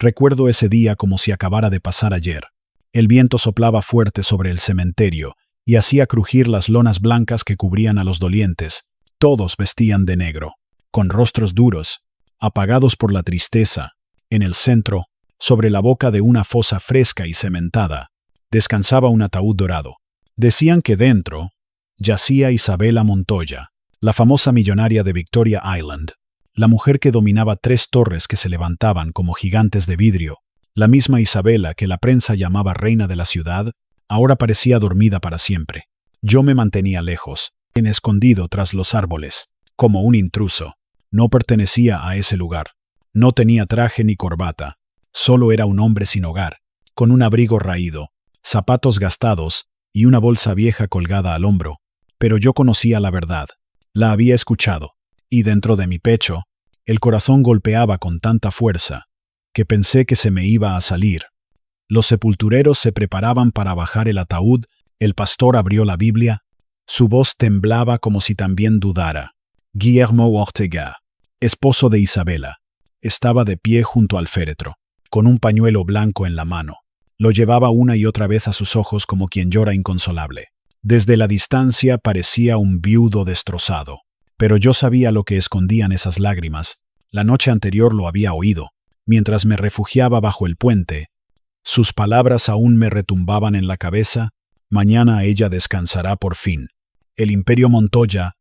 Recuerdo ese día como si acabara de pasar ayer. El viento soplaba fuerte sobre el cementerio y hacía crujir las lonas blancas que cubrían a los dolientes. Todos vestían de negro, con rostros duros, apagados por la tristeza. En el centro, sobre la boca de una fosa fresca y cementada, descansaba un ataúd dorado. Decían que dentro yacía Isabela Montoya, la famosa millonaria de Victoria Island, la mujer que dominaba 3 torres que se levantaban como gigantes de vidrio. La misma Isabela que la prensa llamaba reina de la ciudad, ahora parecía dormida para siempre. Yo me mantenía lejos, escondido tras los árboles, como un intruso. No pertenecía a ese lugar. No tenía traje ni corbata. Solo era un hombre sin hogar, con un abrigo raído, zapatos gastados y una bolsa vieja colgada al hombro. Pero yo conocía la verdad. La había escuchado. Y dentro de mi pecho, el corazón golpeaba con tanta fuerza que pensé que se me iba a salir. Los sepultureros se preparaban para bajar el ataúd. El pastor abrió la Biblia. Su voz temblaba como si también dudara. Guillermo Ortega, esposo de Isabela, estaba de pie junto al féretro, con un pañuelo blanco en la mano. Lo llevaba una y otra vez a sus ojos como quien llora inconsolable. Desde la distancia parecía un viudo destrozado. Pero yo sabía lo que escondían esas lágrimas. La noche anterior lo había oído, mientras me refugiaba bajo el puente. Sus palabras aún me retumbaban en la cabeza. Mañana ella descansará por fin. El imperio Montoya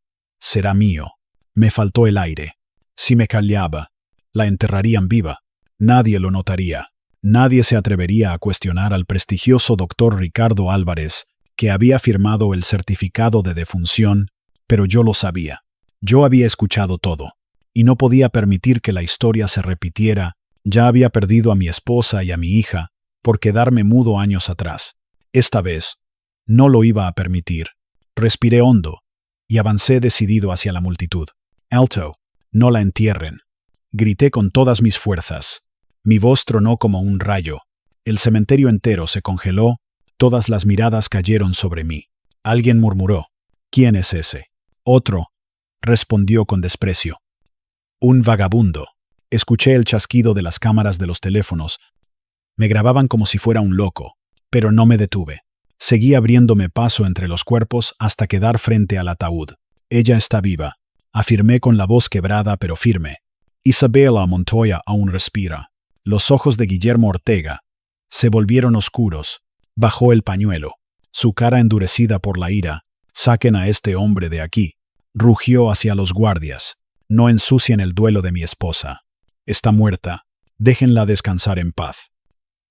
será mío. Me faltó el aire. Si me callaba, la enterrarían viva. Nadie lo notaría. Nadie se atrevería a cuestionar al prestigioso doctor Ricardo Álvarez, que había firmado el certificado de defunción, pero yo lo sabía. Yo había escuchado todo, y no podía permitir que la historia se repitiera. Ya había perdido a mi esposa y a mi hija por quedarme mudo años atrás. Esta vez, no lo iba a permitir. Respiré hondo y avancé decidido hacia la multitud. «Alto, no la entierren», grité con todas mis fuerzas. Mi voz tronó como un rayo. El cementerio entero se congeló, todas las miradas cayeron sobre mí. Alguien murmuró: «¿Quién es ese?». Otro respondió con desprecio: «Un vagabundo». Escuché el chasquido de las cámaras de los teléfonos. Me grababan como si fuera un loco, pero no me detuve. Seguí abriéndome paso entre los cuerpos hasta quedar frente al ataúd. «Ella está viva», afirmé con la voz quebrada pero firme. «Isabela Montoya aún respira». Los ojos de Guillermo Ortega se volvieron oscuros. Bajó el pañuelo, su cara endurecida por la ira. «Saquen a este hombre de aquí», rugió hacia los guardias. «No ensucien el duelo de mi esposa. Está muerta. Déjenla descansar en paz».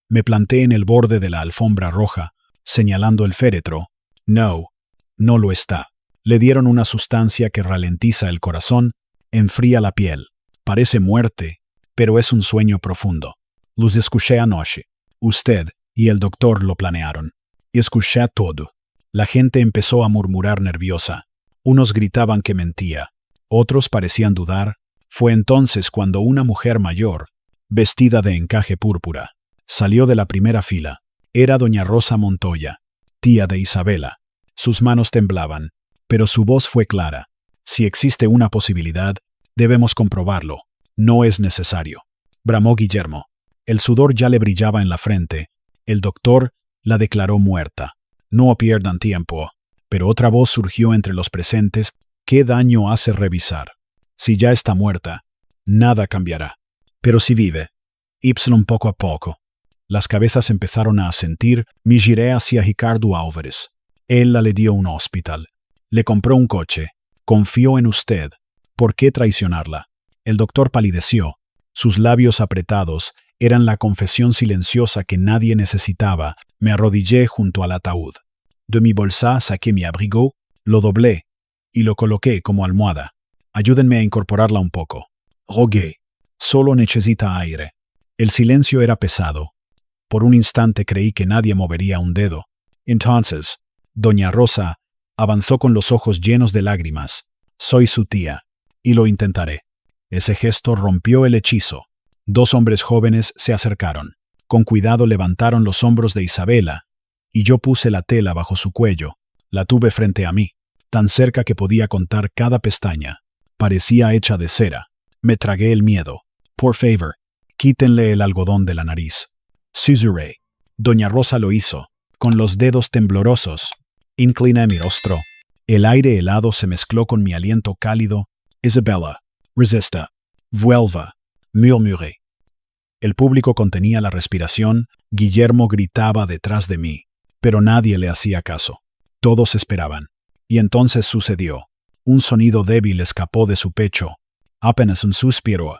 Me planté en el borde de la alfombra roja, señalando el féretro. «No, no lo está». Le dieron una sustancia que ralentiza el corazón, enfría la piel. Parece muerte, pero es un sueño profundo. Los escuché anoche. Usted y el doctor lo planearon. Y escuché todo. La gente empezó a murmurar nerviosa. Unos gritaban que mentía. Otros parecían dudar. Fue entonces cuando una mujer mayor, vestida de encaje púrpura, salió de la primera fila. Era doña Rosa Montoya, tía de Isabela. Sus manos temblaban, pero su voz fue clara. «Si existe una posibilidad, debemos comprobarlo. No es necesario», bramó Guillermo. El sudor ya le brillaba en la frente. El doctor la declaró muerta. «No pierdan tiempo». Pero otra voz surgió entre los presentes. «¿Qué daño hace revisar? Si ya está muerta, nada cambiará. Pero si vive, poco a poco». Las cabezas empezaron a asentir. Me giré hacia Ricardo Álvarez. Él le dio un hospital. Le compró un coche. Confió en usted. ¿Por qué traicionarla? El doctor palideció. Sus labios apretados eran la confesión silenciosa que nadie necesitaba. Me arrodillé junto al ataúd. De mi bolsa saqué mi abrigo, lo doblé y lo coloqué como almohada. «Ayúdenme a incorporarla un poco», rogué. «Solo necesita aire». El silencio era pesado. Por un instante creí que nadie movería un dedo. Entonces, doña Rosa avanzó con los ojos llenos de lágrimas. «Soy su tía, y lo intentaré». Ese gesto rompió el hechizo. 2 hombres jóvenes se acercaron. Con cuidado levantaron los hombros de Isabela, y yo puse la tela bajo su cuello. La tuve frente a mí, tan cerca que podía contar cada pestaña. Parecía hecha de cera. Me tragué el miedo. «Por favor, Quítenle el algodón de la nariz. Susurré. Doña Rosa lo hizo, con los dedos temblorosos. Incliné mi rostro. El aire helado se mezcló con mi aliento cálido. Isabella, resista. Vuelva. Murmuré. El público contenía la respiración. Guillermo gritaba detrás de mí, pero nadie le hacía caso. Todos esperaban. Y entonces sucedió. Un sonido débil escapó de su pecho. Apenas un suspiro.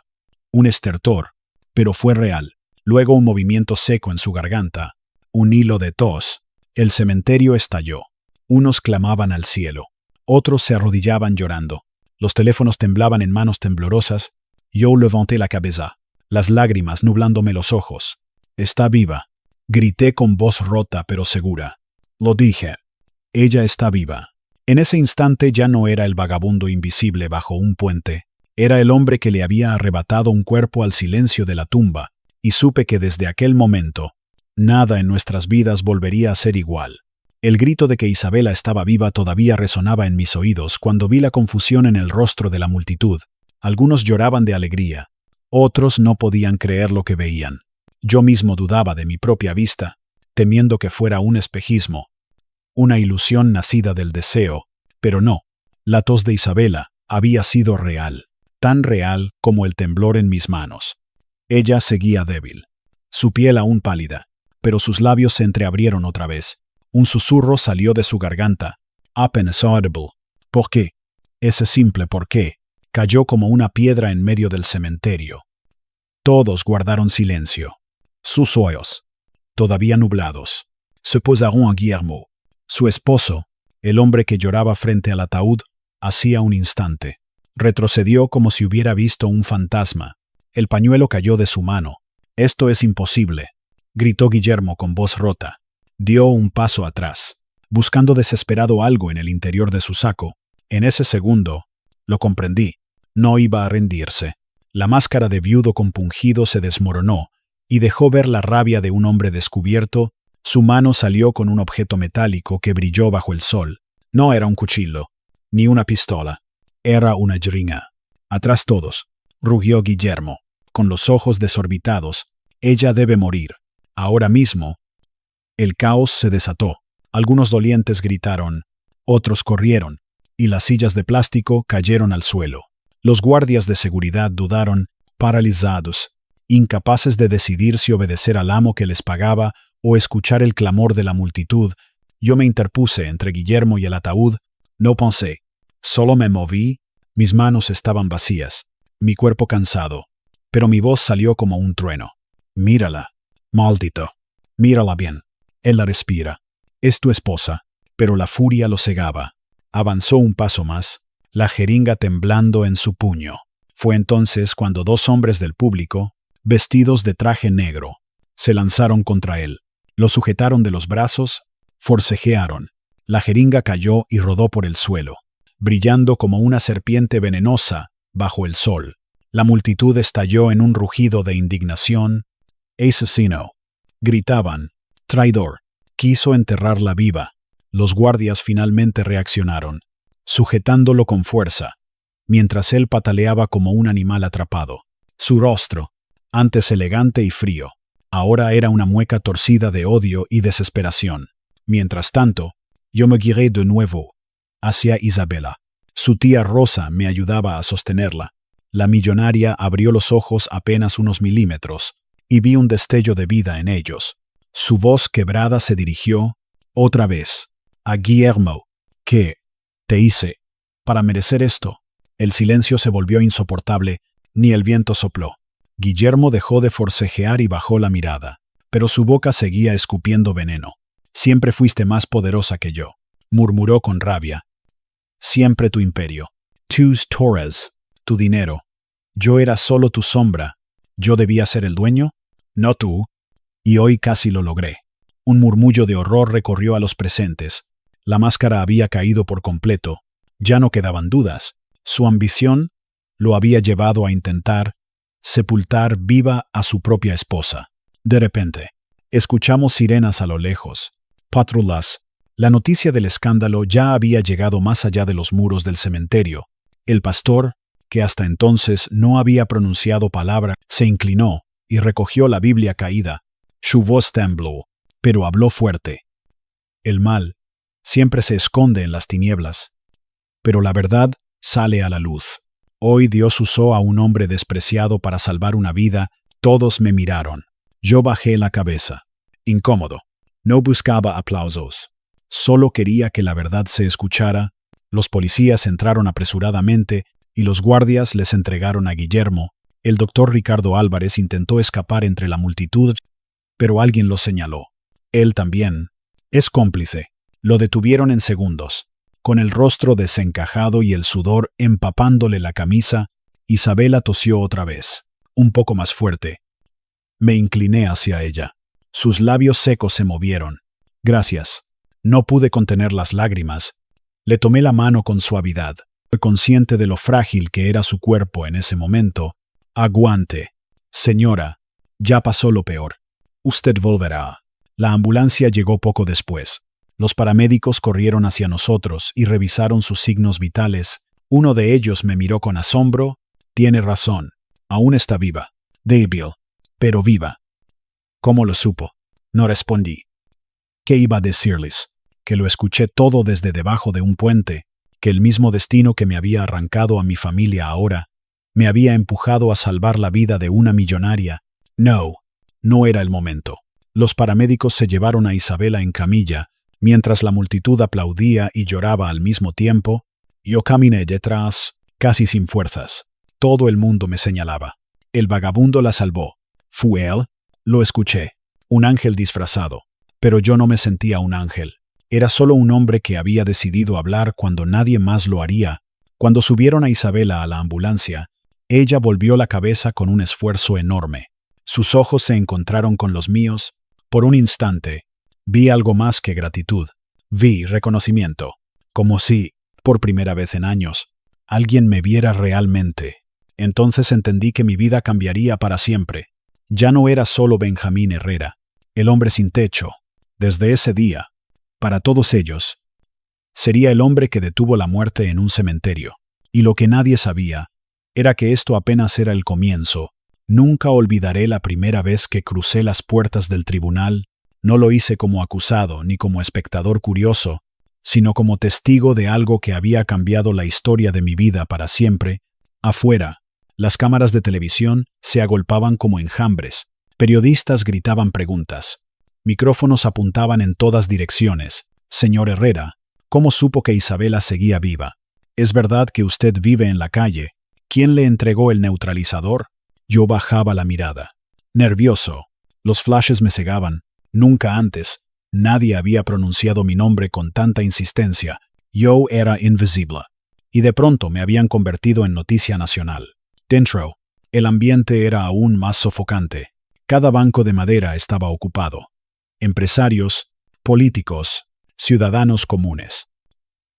Un estertor. Pero fue real. Luego un movimiento seco en su garganta. Un hilo de tos. El cementerio estalló. Unos clamaban al cielo. Otros se arrodillaban llorando. Los teléfonos temblaban en manos temblorosas. Yo levanté la cabeza, las lágrimas nublándome los ojos. Está viva. Grité con voz rota pero segura. Lo dije. Ella está viva. En ese instante ya no era el vagabundo invisible bajo un puente. Era el hombre que le había arrebatado un cuerpo al silencio de la tumba, y supe que desde aquel momento, nada en nuestras vidas volvería a ser igual. El grito de que Isabela estaba viva todavía resonaba en mis oídos cuando vi la confusión en el rostro de la multitud. Algunos lloraban de alegría, otros no podían creer lo que veían. Yo mismo dudaba de mi propia vista, temiendo que fuera un espejismo, una ilusión nacida del deseo, pero no, la tos de Isabela había sido real, tan real como el temblor en mis manos. Ella seguía débil, su piel aún pálida, pero sus labios se entreabrieron otra vez. Un susurro salió de su garganta, apenas audible. ¿Por qué? Ese simple por qué cayó como una piedra en medio del cementerio. Todos guardaron silencio. Sus ojos, todavía nublados, se posaron a Guillermo. Su esposo, el hombre que lloraba frente al ataúd, hacía un instante. Retrocedió como si hubiera visto un fantasma. El pañuelo cayó de su mano. «Esto es imposible», gritó Guillermo con voz rota. Dio un paso atrás, buscando desesperado algo en el interior de su saco. En ese segundo, lo comprendí. No iba a rendirse. La máscara de viudo compungido se desmoronó y dejó ver la rabia de un hombre descubierto. Su mano salió con un objeto metálico que brilló bajo el sol. No era un cuchillo, ni una pistola. Era una jeringa. Atrás todos, rugió Guillermo, con los ojos desorbitados. Ella debe morir. Ahora mismo. El caos se desató. Algunos dolientes gritaron, otros corrieron, y las sillas de plástico cayeron al suelo. Los guardias de seguridad dudaron, paralizados, incapaces de decidir si obedecer al amo que les pagaba o escuchar el clamor de la multitud. Yo me interpuse entre Guillermo y el ataúd. No pensé, solo me moví. Mis manos estaban vacías, mi cuerpo cansado, pero mi voz salió como un trueno. Mírala, maldito, mírala bien. Él la respira. Es tu esposa, pero la furia lo cegaba. Avanzó un paso más, la jeringa temblando en su puño. Fue entonces cuando dos hombres del público, vestidos de traje negro, se lanzaron contra él. Lo sujetaron de los brazos, forcejearon. La jeringa cayó y rodó por el suelo, brillando como una serpiente venenosa bajo el sol. La multitud estalló en un rugido de indignación. «Asesino», gritaban. «Traidor». Quiso enterrarla viva. Los guardias finalmente reaccionaron, sujetándolo con fuerza, mientras él pataleaba como un animal atrapado. Su rostro, antes elegante y frío, ahora era una mueca torcida de odio y desesperación. Mientras tanto, yo me giré de nuevo hacia Isabela. Su tía Rosa me ayudaba a sostenerla. La millonaria abrió los ojos apenas unos milímetros, y vi un destello de vida en ellos. Su voz quebrada se dirigió, otra vez, a Guillermo. «¿Qué te hice para merecer esto?» El silencio se volvió insoportable, ni el viento sopló. Guillermo dejó de forcejear y bajó la mirada, pero su boca seguía escupiendo veneno. «Siempre fuiste más poderosa que yo», murmuró con rabia. «Siempre tu imperio. Tus torres, tu dinero. Yo era solo tu sombra. ¿Yo debía ser el dueño? No tú. Y hoy casi lo logré». Un murmullo de horror recorrió a los presentes. La máscara había caído por completo. Ya no quedaban dudas. Su ambición lo había llevado a intentar sepultar viva a su propia esposa. De repente, escuchamos sirenas a lo lejos. Patrullas. La noticia del escándalo ya había llegado más allá de los muros del cementerio. El pastor, que hasta entonces no había pronunciado palabra, se inclinó y recogió la Biblia caída. Su voz tembló, pero habló fuerte. El mal siempre se esconde en las tinieblas, pero la verdad sale a la luz. Hoy Dios usó a un hombre despreciado para salvar una vida. Todos me miraron. Yo bajé la cabeza, incómodo. No buscaba aplausos. Solo quería que la verdad se escuchara. Los policías entraron apresuradamente y los guardias les entregaron a Guillermo. El doctor Ricardo Álvarez intentó escapar entre la multitud, pero alguien lo señaló. Él también es cómplice. Lo detuvieron en segundos. Con el rostro desencajado y el sudor empapándole la camisa, Isabela tosió otra vez, un poco más fuerte. Me incliné hacia ella. Sus labios secos se movieron. Gracias. No pude contener las lágrimas. Le tomé la mano con suavidad, consciente de lo frágil que era su cuerpo en ese momento. Aguante. Señora, ya pasó lo peor. Usted volverá. La ambulancia llegó poco después. Los paramédicos corrieron hacia nosotros y revisaron sus signos vitales. Uno de ellos me miró con asombro. Tiene razón. Aún está viva. Débil, pero viva. ¿Cómo lo supo? No respondí. ¿Qué iba a decirles? Que lo escuché todo desde debajo de un puente, que el mismo destino que me había arrancado a mi familia ahora, me había empujado a salvar la vida de una millonaria. No era el momento. Los paramédicos se llevaron a Isabela en camilla, mientras la multitud aplaudía y lloraba al mismo tiempo. Yo caminé detrás, casi sin fuerzas. Todo el mundo me señalaba. El vagabundo la salvó. ¿Fue él? Lo escuché. Un ángel disfrazado. Pero yo no me sentía un ángel. Era solo un hombre que había decidido hablar cuando nadie más lo haría. Cuando subieron a Isabela a la ambulancia, ella volvió la cabeza con un esfuerzo enorme. Sus ojos se encontraron con los míos. Por un instante, vi algo más que gratitud. Vi reconocimiento. Como si, por primera vez en años, alguien me viera realmente. Entonces entendí que mi vida cambiaría para siempre. Ya no era solo Benjamín Herrera, el hombre sin techo. Desde ese día, para todos ellos, sería el hombre que detuvo la muerte en un cementerio. Y lo que nadie sabía era que esto apenas era el comienzo. Nunca olvidaré la primera vez que crucé las puertas del tribunal. No lo hice como acusado ni como espectador curioso, sino como testigo de algo que había cambiado la historia de mi vida para siempre. Afuera, las cámaras de televisión se agolpaban como enjambres. Periodistas gritaban preguntas. Micrófonos apuntaban en todas direcciones. Señor Herrera, ¿cómo supo que Isabela seguía viva? ¿Es verdad que usted vive en la calle? ¿Quién le entregó el neutralizador? Yo bajaba la mirada. Nervioso. Los flashes me cegaban. Nunca antes, nadie había pronunciado mi nombre con tanta insistencia. Yo era invisible. Y de pronto me habían convertido en noticia nacional. Dentro, el ambiente era aún más sofocante. Cada banco de madera estaba ocupado. Empresarios, políticos, ciudadanos comunes.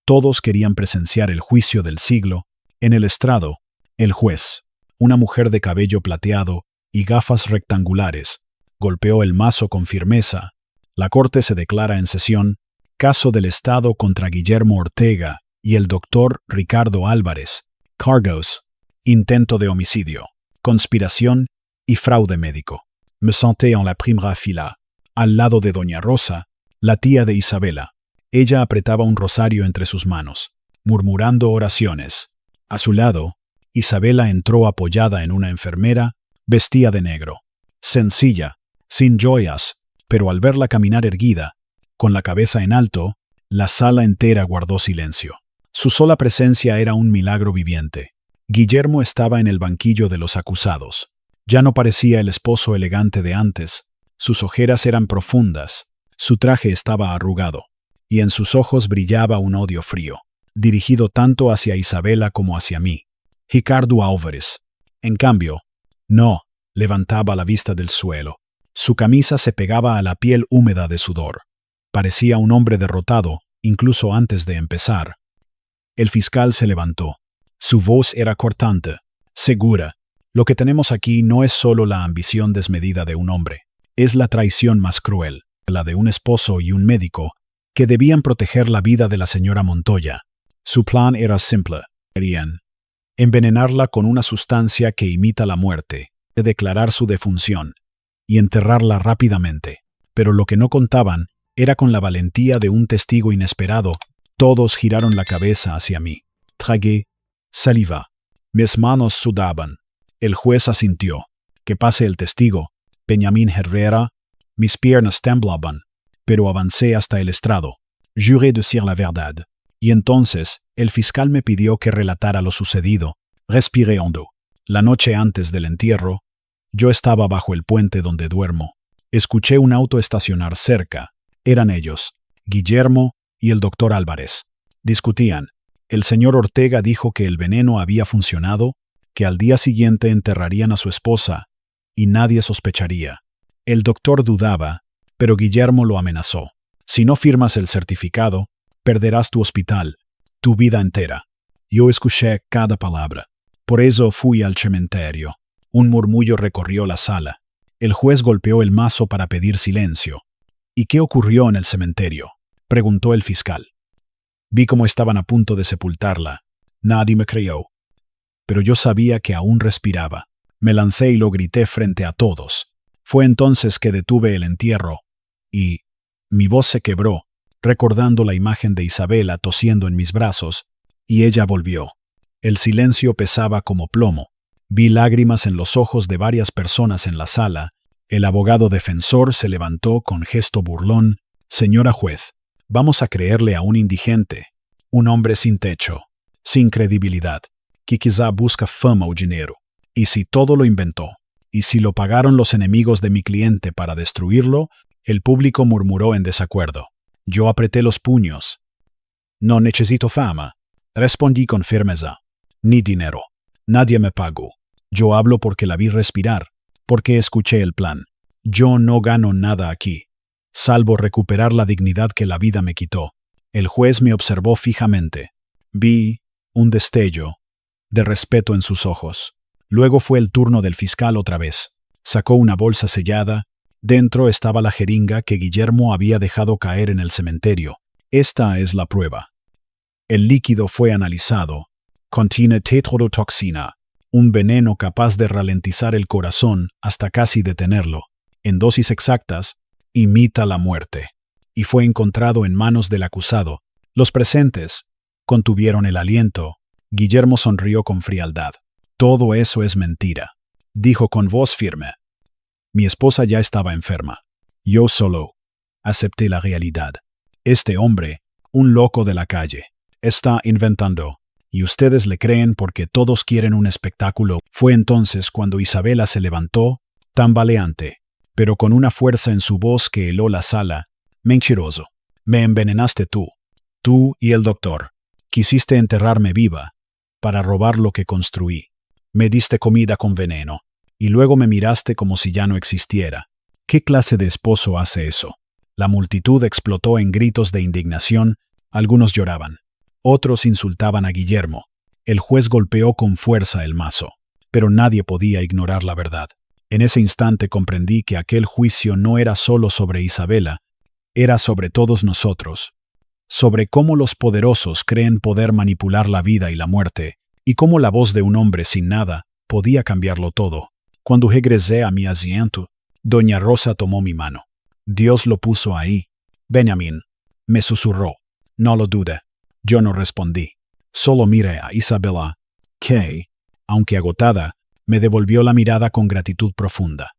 Todos querían presenciar el juicio del siglo. En el estrado, el juez, una mujer de cabello plateado y gafas rectangulares, golpeó el mazo con firmeza. La corte se declara en sesión. Caso del Estado contra Guillermo Ortega y el doctor Ricardo Álvarez. Cargos. Intento de homicidio. Conspiración y fraude médico. Me senté en la primera fila, al lado de doña Rosa, la tía de Isabela. Ella apretaba un rosario entre sus manos, murmurando oraciones. A su lado, Isabela entró apoyada en una enfermera, vestida de negro. Sencilla, sin joyas, pero al verla caminar erguida, con la cabeza en alto, la sala entera guardó silencio. Su sola presencia era un milagro viviente. Guillermo estaba en el banquillo de los acusados. Ya no parecía el esposo elegante de antes. Sus ojeras eran profundas, su traje estaba arrugado, y en sus ojos brillaba un odio frío, dirigido tanto hacia Isabela como hacia mí. Ricardo Álvarez, en cambio, no levantaba la vista del suelo. Su camisa se pegaba a la piel húmeda de sudor. Parecía un hombre derrotado, incluso antes de empezar. El fiscal se levantó. Su voz era cortante, segura. Lo que tenemos aquí no es solo la ambición desmedida de un hombre. Es la traición más cruel, la de un esposo y un médico, que debían proteger la vida de la señora Montoya. Su plan era simple. Querían envenenarla con una sustancia que imita la muerte, de declarar su defunción y enterrarla rápidamente. Pero lo que no contaban era con la valentía de un testigo inesperado. Todos giraron la cabeza hacia mí. Tragué saliva. Mis manos sudaban. El juez asintió. Que pase el testigo, Benjamín Herrera. Mis piernas temblaban, pero avancé hasta el estrado. Juré decir la verdad. Y entonces, el fiscal me pidió que relatara lo sucedido. Respiré hondo. La noche antes del entierro, yo estaba bajo el puente donde duermo. Escuché un auto estacionar cerca. Eran ellos, Guillermo y el doctor Álvarez. Discutían. El señor Ortega dijo que el veneno había funcionado, que al día siguiente enterrarían a su esposa, y nadie sospecharía. El doctor dudaba, pero Guillermo lo amenazó. Si no firmas el certificado, perderás tu hospital, tu vida entera. Yo escuché cada palabra. Por eso fui al cementerio. Un murmullo recorrió la sala. El juez golpeó el mazo para pedir silencio. ¿Y qué ocurrió en el cementerio?, preguntó el fiscal. Vi cómo estaban a punto de sepultarla. Nadie me creyó. Pero yo sabía que aún respiraba. Me lancé y lo grité frente a todos. Fue entonces que detuve el entierro. Y mi voz se quebró, recordando la imagen de Isabela tosiendo en mis brazos, y ella volvió. El silencio pesaba como plomo. Vi lágrimas en los ojos de varias personas en la sala. El abogado defensor se levantó con gesto burlón. Señora juez, vamos a creerle a un indigente, un hombre sin techo, sin credibilidad, que quizá busca fama o dinero. ¿Y si todo lo inventó? ¿Y si lo pagaron los enemigos de mi cliente para destruirlo? El público murmuró en desacuerdo. Yo apreté los puños. No necesito fama, respondí con firmeza. Ni dinero. Nadie me pagó. Yo hablo porque la vi respirar, porque escuché el plan. Yo no gano nada aquí, salvo recuperar la dignidad que la vida me quitó. El juez me observó fijamente. Vi un destello de respeto en sus ojos. Luego fue el turno del fiscal otra vez. Sacó una bolsa sellada. Dentro estaba la jeringa que Guillermo había dejado caer en el cementerio. Esta es la prueba. El líquido fue analizado. Contiene tetrodotoxina, un veneno capaz de ralentizar el corazón hasta casi detenerlo. En dosis exactas, imita la muerte. Y fue encontrado en manos del acusado. Los presentes contuvieron el aliento. Guillermo sonrió con frialdad. Todo eso es mentira, dijo con voz firme. Mi esposa ya estaba enferma. Yo solo acepté la realidad. Este hombre, un loco de la calle, está inventando, y ustedes le creen porque todos quieren un espectáculo. Fue entonces cuando Isabela se levantó, tambaleante, pero con una fuerza en su voz que heló la sala. Mentiroso. Me envenenaste tú y el doctor. Quisiste enterrarme viva, para robar lo que construí. Me diste comida con veneno, y luego me miraste como si ya no existiera. ¿Qué clase de esposo hace eso? La multitud explotó en gritos de indignación. Algunos lloraban. Otros insultaban a Guillermo. El juez golpeó con fuerza el mazo, pero nadie podía ignorar la verdad. En ese instante comprendí que aquel juicio no era solo sobre Isabela, era sobre todos nosotros, sobre cómo los poderosos creen poder manipular la vida y la muerte, y cómo la voz de un hombre sin nada podía cambiarlo todo. Cuando regresé a mi asiento, doña Rosa tomó mi mano. Dios lo puso ahí. Benjamín, me susurró. No lo dude. Yo no respondí. Solo miré a Isabela, que, aunque agotada, me devolvió la mirada con gratitud profunda.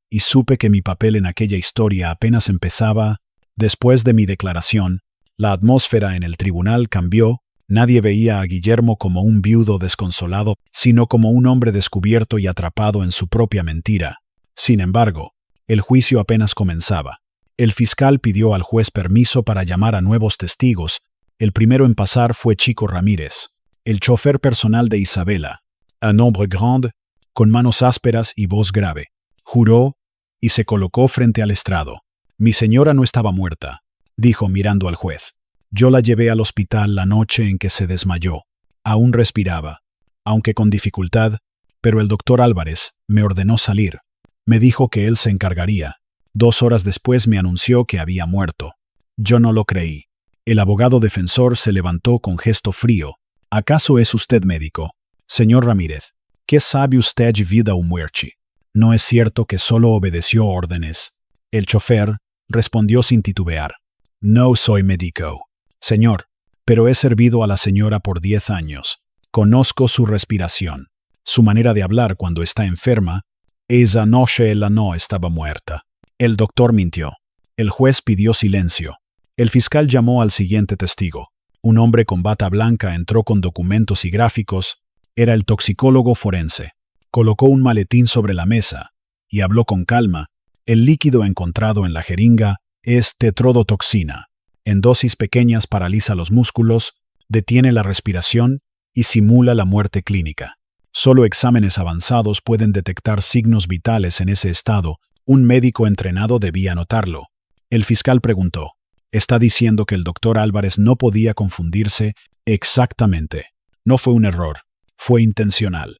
Y supe que mi papel en aquella historia apenas empezaba. Después de mi declaración, la atmósfera en el tribunal cambió. Nadie veía a Guillermo como un viudo desconsolado, sino como un hombre descubierto y atrapado en su propia mentira. Sin embargo, el juicio apenas comenzaba. El fiscal pidió al juez permiso para llamar a nuevos testigos. El primero en pasar fue Chico Ramírez, el chofer personal de Isabela. Un hombre grande, con manos ásperas y voz grave. Juró y se colocó frente al estrado. Mi señora no estaba muerta, dijo mirando al juez. Yo la llevé al hospital la noche en que se desmayó. Aún respiraba, aunque con dificultad, pero el doctor Álvarez me ordenó salir. Me dijo que él se encargaría. 2 horas después me anunció que había muerto. Yo no lo creí. El abogado defensor se levantó con gesto frío. ¿Acaso es usted médico? Señor Ramírez, ¿qué sabe usted de vida o muerte? No es cierto que solo obedeció órdenes. El chofer respondió sin titubear. No soy médico. Señor, pero he servido a la señora por 10 años. Conozco su respiración, su manera de hablar cuando está enferma. Esa noche ella no estaba muerta. El doctor mintió. El juez pidió silencio. El fiscal llamó al siguiente testigo. Un hombre con bata blanca entró con documentos y gráficos. Era el toxicólogo forense. Colocó un maletín sobre la mesa y habló con calma. El líquido encontrado en la jeringa es tetrodotoxina. En dosis pequeñas paraliza los músculos, detiene la respiración y simula la muerte clínica. Solo exámenes avanzados pueden detectar signos vitales en ese estado. Un médico entrenado debía notarlo. El fiscal preguntó. ¿Está diciendo que el doctor Álvarez no podía confundirse? Exactamente. No fue un error. Fue intencional.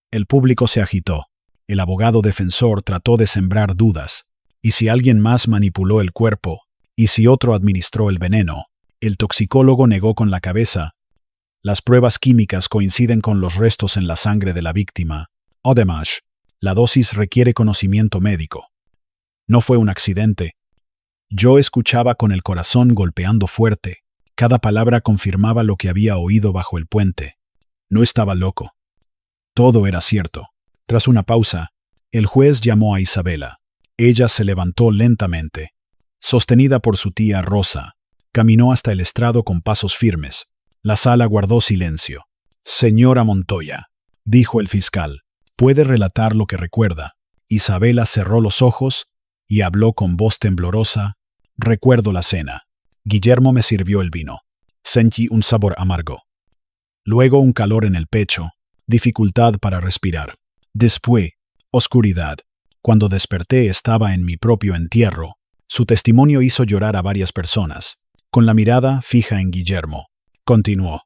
El público se agitó. El abogado defensor trató de sembrar dudas. ¿Y si alguien más manipuló el cuerpo? ¿Y si otro administró el veneno? El toxicólogo negó con la cabeza. Las pruebas químicas coinciden con los restos en la sangre de la víctima. Además, la dosis requiere conocimiento médico. No fue un accidente. Yo escuchaba con el corazón golpeando fuerte. Cada palabra confirmaba lo que había oído bajo el puente. No estaba loco. Todo era cierto. Tras una pausa, el juez llamó a Isabela. Ella se levantó lentamente. Sostenida por su tía Rosa, caminó hasta el estrado con pasos firmes. La sala guardó silencio. Señora Montoya, dijo el fiscal, ¿puede relatar lo que recuerda? Isabela cerró los ojos y habló con voz temblorosa. Recuerdo la cena. Guillermo me sirvió el vino. Sentí un sabor amargo. Luego un calor en el pecho, dificultad para respirar. Después, oscuridad. Cuando desperté estaba en mi propio entierro. Su testimonio hizo llorar a varias personas. Con la mirada fija en Guillermo, continuó.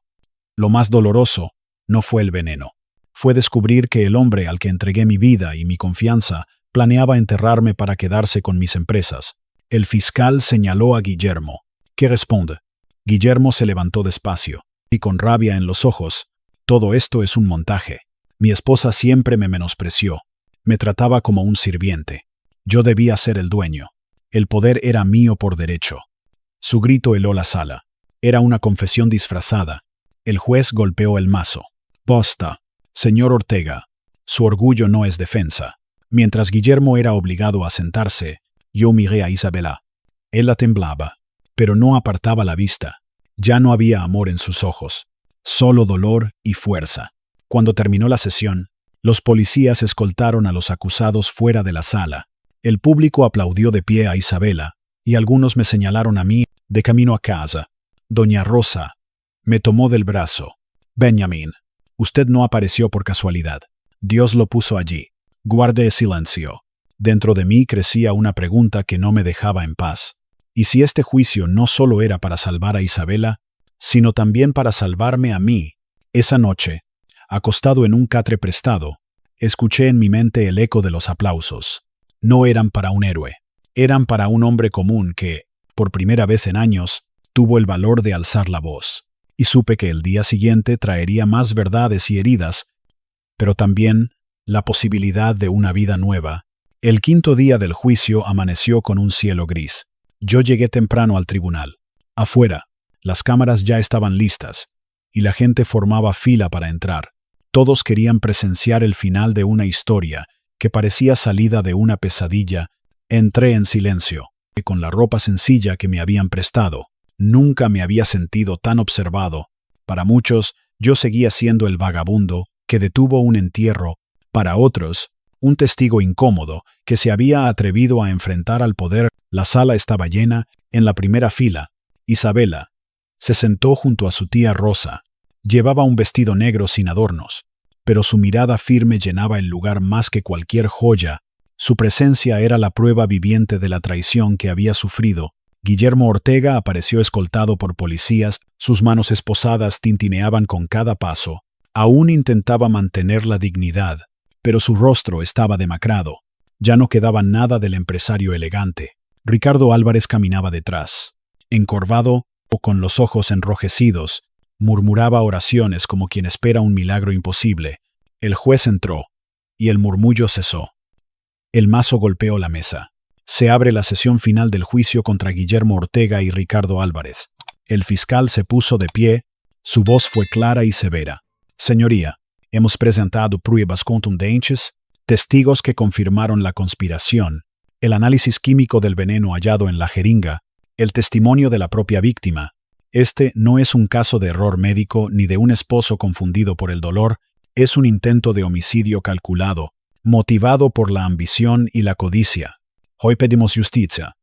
Lo más doloroso no fue el veneno. Fue descubrir que el hombre al que entregué mi vida y mi confianza planeaba enterrarme para quedarse con mis empresas. El fiscal señaló a Guillermo. ¿Qué responde? Guillermo se levantó despacio, y con rabia en los ojos. Todo esto es un montaje. Mi esposa siempre me menospreció. Me trataba como un sirviente. Yo debía ser el dueño. El poder era mío por derecho. Su grito heló la sala. Era una confesión disfrazada. El juez golpeó el mazo. Basta, señor Ortega. Su orgullo no es defensa. Mientras Guillermo era obligado a sentarse, yo miré a Isabela. Ella temblaba, pero no apartaba la vista. Ya no había amor en sus ojos, solo dolor y fuerza. Cuando terminó la sesión, los policías escoltaron a los acusados fuera de la sala. El público aplaudió de pie a Isabela, y algunos me señalaron a mí, de camino a casa. Doña Rosa me tomó del brazo. Benjamín, usted no apareció por casualidad. Dios lo puso allí. Guarde silencio. Dentro de mí crecía una pregunta que no me dejaba en paz. ¿Y si este juicio no solo era para salvar a Isabela, sino también para salvarme a mí? Esa noche, acostado en un catre prestado, escuché en mi mente el eco de los aplausos. No eran para un héroe, eran para un hombre común que, por primera vez en años, tuvo el valor de alzar la voz. Y supe que el día siguiente traería más verdades y heridas, pero también la posibilidad de una vida nueva. El quinto día del juicio amaneció con un cielo gris. Yo llegué temprano al tribunal. Afuera, las cámaras ya estaban listas, y la gente formaba fila para entrar. Todos querían presenciar el final de una historia que parecía salida de una pesadilla. Entré en silencio, y con la ropa sencilla que me habían prestado. Nunca me había sentido tan observado. Para muchos, yo seguía siendo el vagabundo que detuvo un entierro. Para otros, un testigo incómodo que se había atrevido a enfrentar al poder. La sala estaba llena. En la primera fila, Isabela se sentó junto a su tía Rosa. Llevaba un vestido negro sin adornos, pero su mirada firme llenaba el lugar más que cualquier joya. Su presencia era la prueba viviente de la traición que había sufrido. Guillermo Ortega apareció escoltado por policías, sus manos esposadas tintineaban con cada paso. Aún intentaba mantener la dignidad, pero su rostro estaba demacrado. Ya no quedaba nada del empresario elegante. Ricardo Álvarez caminaba detrás. Encorvado o con los ojos enrojecidos, murmuraba oraciones como quien espera un milagro imposible. El juez entró, y el murmullo cesó. El mazo golpeó la mesa. Se abre la sesión final del juicio contra Guillermo Ortega y Ricardo Álvarez. El fiscal se puso de pie, su voz fue clara y severa. Señoría, hemos presentado pruebas contundentes, testigos que confirmaron la conspiración, el análisis químico del veneno hallado en la jeringa, el testimonio de la propia víctima. Este no es un caso de error médico ni de un esposo confundido por el dolor, es un intento de homicidio calculado, motivado por la ambición y la codicia. Hoy pedimos justicia.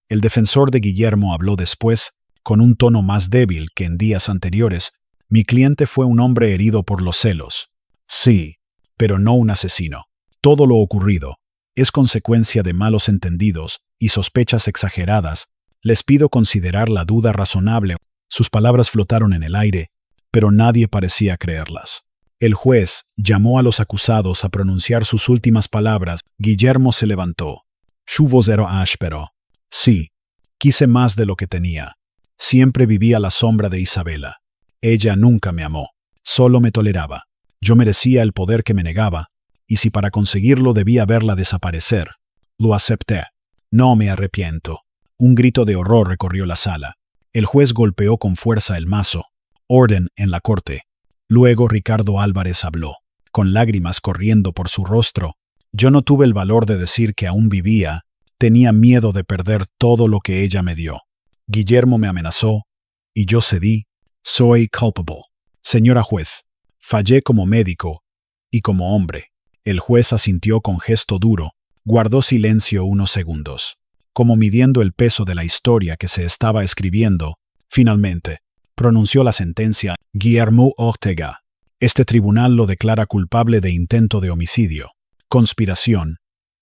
El defensor de Guillermo habló después, con un tono más débil que en días anteriores. Mi cliente fue un hombre herido por los celos. Sí, pero no un asesino. Todo lo ocurrido es consecuencia de malos entendidos y sospechas exageradas. Les pido considerar la duda razonable. Sus palabras flotaron en el aire, pero nadie parecía creerlas. El juez llamó a los acusados a pronunciar sus últimas palabras. Guillermo se levantó. Su voz era áspero. Sí, quise más de lo que tenía. Siempre viví a la sombra de Isabela. Ella nunca me amó, solo me toleraba. Yo merecía el poder que me negaba, y si para conseguirlo debía verla desaparecer, lo acepté. No me arrepiento. Un grito de horror recorrió la sala. El juez golpeó con fuerza el mazo. Orden en la corte. Luego Ricardo Álvarez habló, con lágrimas corriendo por su rostro. Yo no tuve el valor de decir que aún vivía, tenía miedo de perder todo lo que ella me dio. Guillermo me amenazó, y yo cedí. Soy culpable. Señora juez, fallé como médico y como hombre. El juez asintió con gesto duro, guardó silencio unos segundos, como midiendo el peso de la historia que se estaba escribiendo. Finalmente, pronunció la sentencia. Guillermo Ortega. Este tribunal lo declara culpable de intento de homicidio, conspiración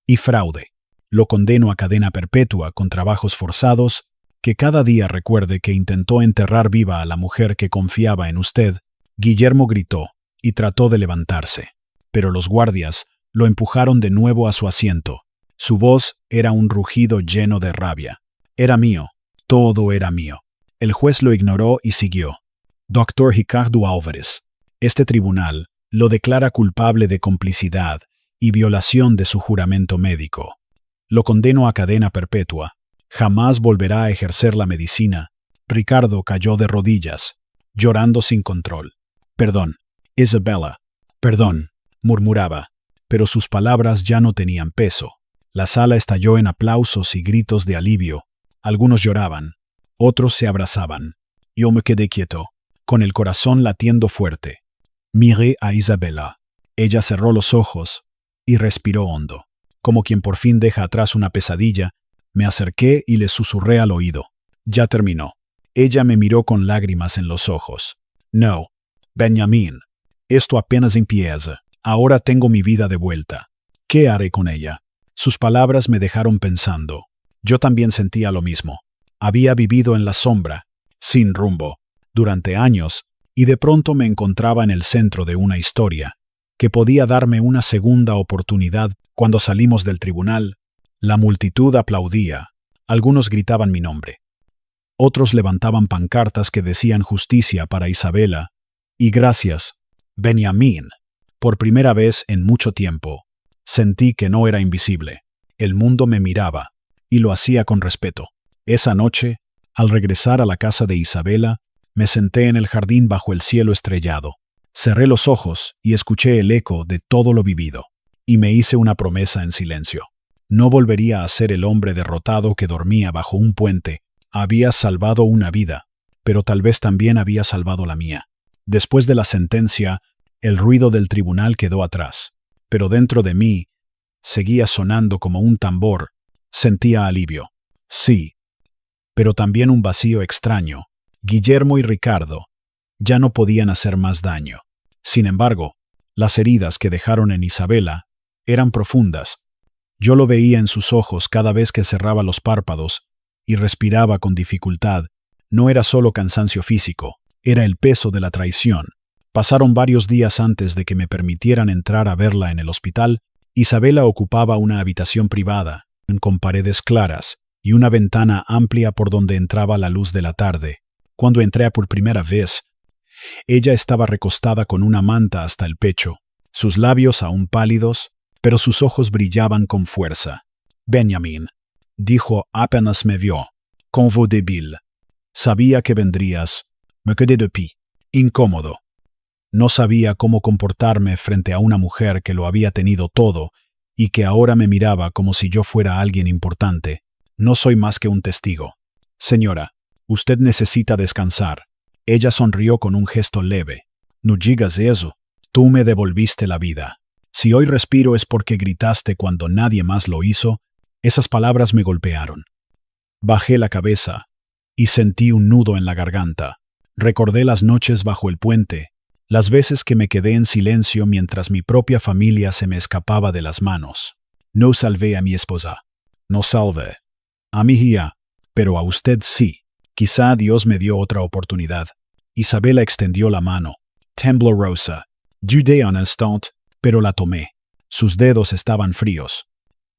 y fraude. Lo condeno a cadena perpetua con trabajos forzados, que cada día recuerde que intentó enterrar viva a la mujer que confiaba en usted. Guillermo gritó y trató de levantarse, pero los guardias lo empujaron de nuevo a su asiento. Su voz era un rugido lleno de rabia. Era mío, todo era mío. El juez lo ignoró y siguió. Doctor Ricardo Álvarez, este tribunal lo declara culpable de complicidad y violación de su juramento médico. Lo condeno a cadena perpetua. Jamás volverá a ejercer la medicina. Ricardo cayó de rodillas, llorando sin control. Perdón, Isabela. Perdón, murmuraba, pero sus palabras ya no tenían peso. La sala estalló en aplausos y gritos de alivio. Algunos lloraban, otros se abrazaban. Yo me quedé quieto, con el corazón latiendo fuerte. Miré a Isabela. Ella cerró los ojos y respiró hondo, como quien por fin deja atrás una pesadilla. Me acerqué y le susurré al oído. Ya terminó. Ella me miró con lágrimas en los ojos. No, Benjamín, esto apenas empieza. Ahora tengo mi vida de vuelta. ¿Qué haré con ella? Sus palabras me dejaron pensando. Yo también sentía lo mismo. Había vivido en la sombra, sin rumbo, durante años, y de pronto me encontraba en el centro de una historia, que podía darme una segunda oportunidad. Cuando salimos del tribunal, la multitud aplaudía. Algunos gritaban mi nombre. Otros levantaban pancartas que decían justicia para Isabela. Y gracias, Benjamín. Por primera vez en mucho tiempo, sentí que no era invisible. El mundo me miraba, y lo hacía con respeto. Esa noche, al regresar a la casa de Isabela, me senté en el jardín bajo el cielo estrellado. Cerré los ojos y escuché el eco de todo lo vivido. Y me hice una promesa en silencio. No volvería a ser el hombre derrotado que dormía bajo un puente. Había salvado una vida, pero tal vez también había salvado la mía. Después de la sentencia, el ruido del tribunal quedó atrás, pero dentro de mí seguía sonando como un tambor. Sentía alivio. Sí, pero también un vacío extraño. Guillermo y Ricardo ya no podían hacer más daño. Sin embargo, las heridas que dejaron en Isabela eran profundas. Yo lo veía en sus ojos cada vez que cerraba los párpados y respiraba con dificultad. No era solo cansancio físico, era el peso de la traición. Pasaron varios días antes de que me permitieran entrar a verla en el hospital. Isabela ocupaba una habitación privada, con paredes claras y una ventana amplia por donde entraba la luz de la tarde. Cuando entré por primera vez, ella estaba recostada con una manta hasta el pecho, sus labios aún pálidos, pero sus ojos brillaban con fuerza. «Benjamin», dijo apenas me vio, «con voix débil. Sabía que vendrías. Me quedé de pie, incómodo. No sabía cómo comportarme frente a una mujer que lo había tenido todo y que ahora me miraba como si yo fuera alguien importante. No soy más que un testigo. Señora, usted necesita descansar». Ella sonrió con un gesto leve. «No digas eso. Tú me devolviste la vida. Si hoy respiro es porque gritaste cuando nadie más lo hizo». Esas palabras me golpearon. Bajé la cabeza y sentí un nudo en la garganta. Recordé las noches bajo el puente, las veces que me quedé en silencio mientras mi propia familia se me escapaba de las manos. No salvé a mi esposa. No salvé a mi hija, pero a usted sí. Quizá Dios me dio otra oportunidad. Isabela extendió la mano. Temblorosa. Dudé un instant, pero la tomé. Sus dedos estaban fríos.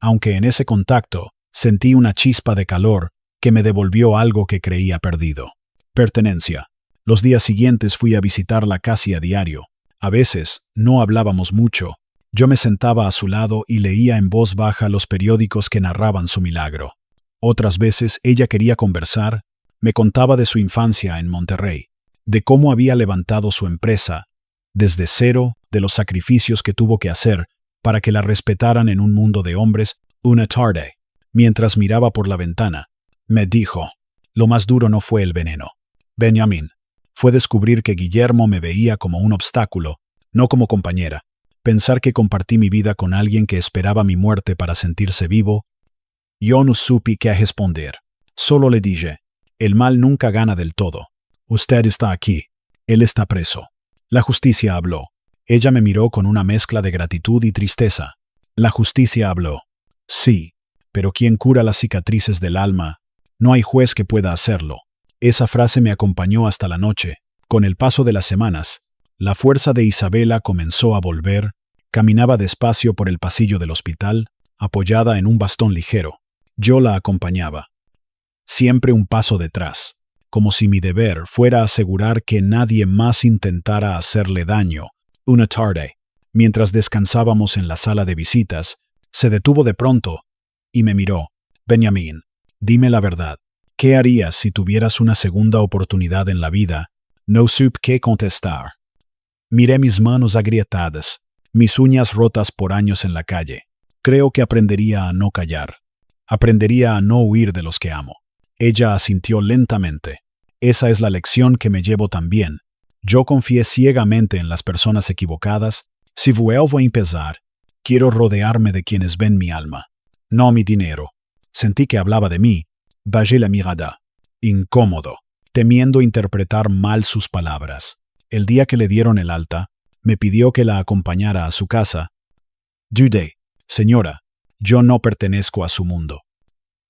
Aunque en ese contacto sentí una chispa de calor que me devolvió algo que creía perdido. Pertenencia. Los días siguientes fui a visitarla casi a diario. A veces no hablábamos mucho. Yo me sentaba a su lado y leía en voz baja los periódicos que narraban su milagro. Otras veces ella quería conversar, me contaba de su infancia en Monterrey, de cómo había levantado su empresa desde cero, de los sacrificios que tuvo que hacer para que la respetaran en un mundo de hombres. Una tarde, mientras miraba por la ventana, me dijo, lo más duro no fue el veneno, Benjamin, fue descubrir que Guillermo me veía como un obstáculo, no como compañera. Pensar que compartí mi vida con alguien que esperaba mi muerte para sentirse vivo. Yo no supe qué responder. Solo le dije, el mal nunca gana del todo. Usted está aquí. Él está preso. La justicia habló. Ella me miró con una mezcla de gratitud y tristeza. La justicia habló. Sí, pero ¿quién cura las cicatrices del alma? No hay juez que pueda hacerlo. Esa frase me acompañó hasta la noche. Con el paso de las semanas, la fuerza de Isabela comenzó a volver. Caminaba despacio por el pasillo del hospital, apoyada en un bastón ligero. Yo la acompañaba. Siempre un paso detrás, como si mi deber fuera asegurar que nadie más intentara hacerle daño. Una tarde, mientras descansábamos en la sala de visitas, se detuvo de pronto y me miró. Benjamin, dime la verdad. ¿Qué harías si tuvieras una segunda oportunidad en la vida? No supe qué contestar. Miré mis manos agrietadas, mis uñas rotas por años en la calle. Creo que aprendería a no callar. Aprendería a no huir de los que amo. Ella asintió lentamente. Esa es la lección que me llevo también. Yo confié ciegamente en las personas equivocadas. Si vuelvo a empezar, quiero rodearme de quienes ven mi alma, no mi dinero. Sentí que hablaba de mí. Bajé la mirada. Incómodo, temiendo interpretar mal sus palabras. El día que le dieron el alta, me pidió que la acompañara a su casa. Dudé. Señora, yo no pertenezco a su mundo.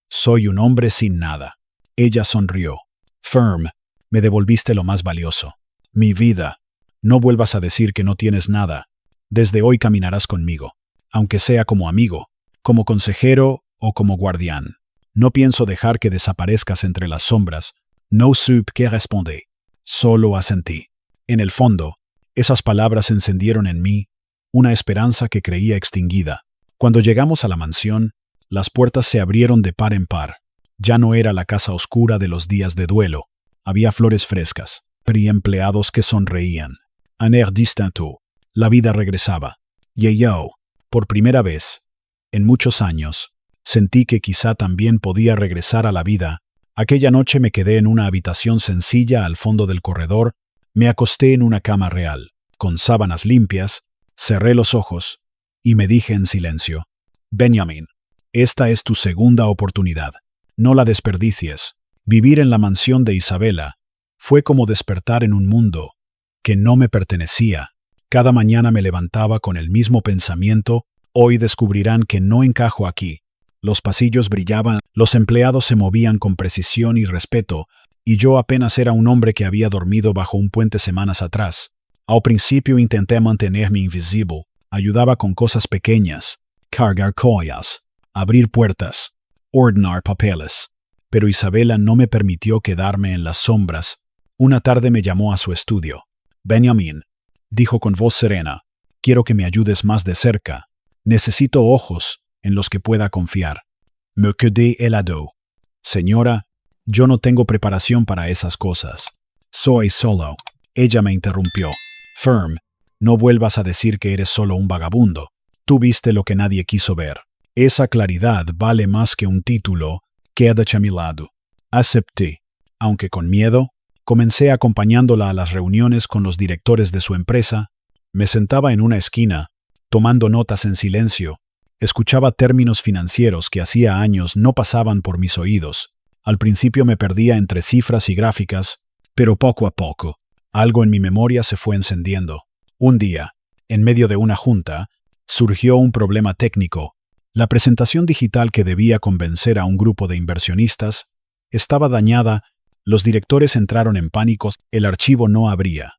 Soy un hombre sin nada. Ella sonrió. Firm, me devolviste lo más valioso. Mi vida. No vuelvas a decir que no tienes nada. Desde hoy caminarás conmigo, aunque sea como amigo, como consejero o como guardián. No pienso dejar que desaparezcas entre las sombras. No supe qué responder. Solo asentí. En el fondo, esas palabras encendieron en mí una esperanza que creía extinguida. Cuando llegamos a la mansión, las puertas se abrieron de par en par. Ya no era la casa oscura de los días de duelo. Había flores frescas y empleados que sonreían. Un air distinto. La vida regresaba. Y yo, por primera vez, en muchos años, sentí que quizá también podía regresar a la vida. Aquella noche me quedé en una habitación sencilla al fondo del corredor. Me acosté en una cama real, con sábanas limpias, cerré los ojos y me dije en silencio, Benjamin, esta es tu segunda oportunidad. No la desperdicies. Vivir en la mansión de Isabela fue como despertar en un mundo que no me pertenecía. Cada mañana me levantaba con el mismo pensamiento, hoy descubrirán que no encajo aquí. Los pasillos brillaban, los empleados se movían con precisión y respeto, y yo apenas era un hombre que había dormido bajo un puente semanas atrás. Al principio intenté mantenerme invisible, ayudaba con cosas pequeñas, cargar collas, abrir puertas, ordenar papeles. Pero Isabela no me permitió quedarme en las sombras. Una tarde me llamó a su estudio. Benjamin, dijo con voz serena, quiero que me ayudes más de cerca. Necesito ojos en los que pueda confiar. Me quedé helado. Señora, yo no tengo preparación para esas cosas. Soy solo. Ella me interrumpió. Firm, no vuelvas a decir que eres solo un vagabundo. Tú viste lo que nadie quiso ver. Esa claridad vale más que un título. Quédate a mi lado. Acepté. Aunque con miedo, comencé acompañándola a las reuniones con los directores de su empresa. Me sentaba en una esquina, tomando notas en silencio. Escuchaba términos financieros que hacía años no pasaban por mis oídos. Al principio me perdía entre cifras y gráficas, pero poco a poco, algo en mi memoria se fue encendiendo. Un día, en medio de una junta, surgió un problema técnico. La presentación digital que debía convencer a un grupo de inversionistas estaba dañada, los directores entraron en pánico, el archivo no abría.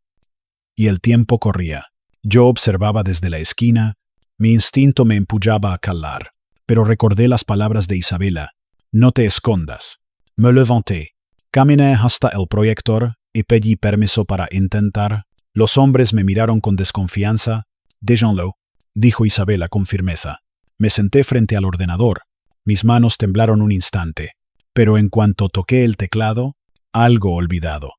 Y el tiempo corría. Yo observaba desde la esquina, mi instinto me empujaba a calar, pero recordé las palabras de Isabela. No te escondas. Me levanté. Caminé hasta el proyector y pedí permiso para intentar. Los hombres me miraron con desconfianza. Déjenlo, dijo Isabela con firmeza. Me senté frente al ordenador. Mis manos temblaron un instante, pero en cuanto toqué el teclado, algo olvidado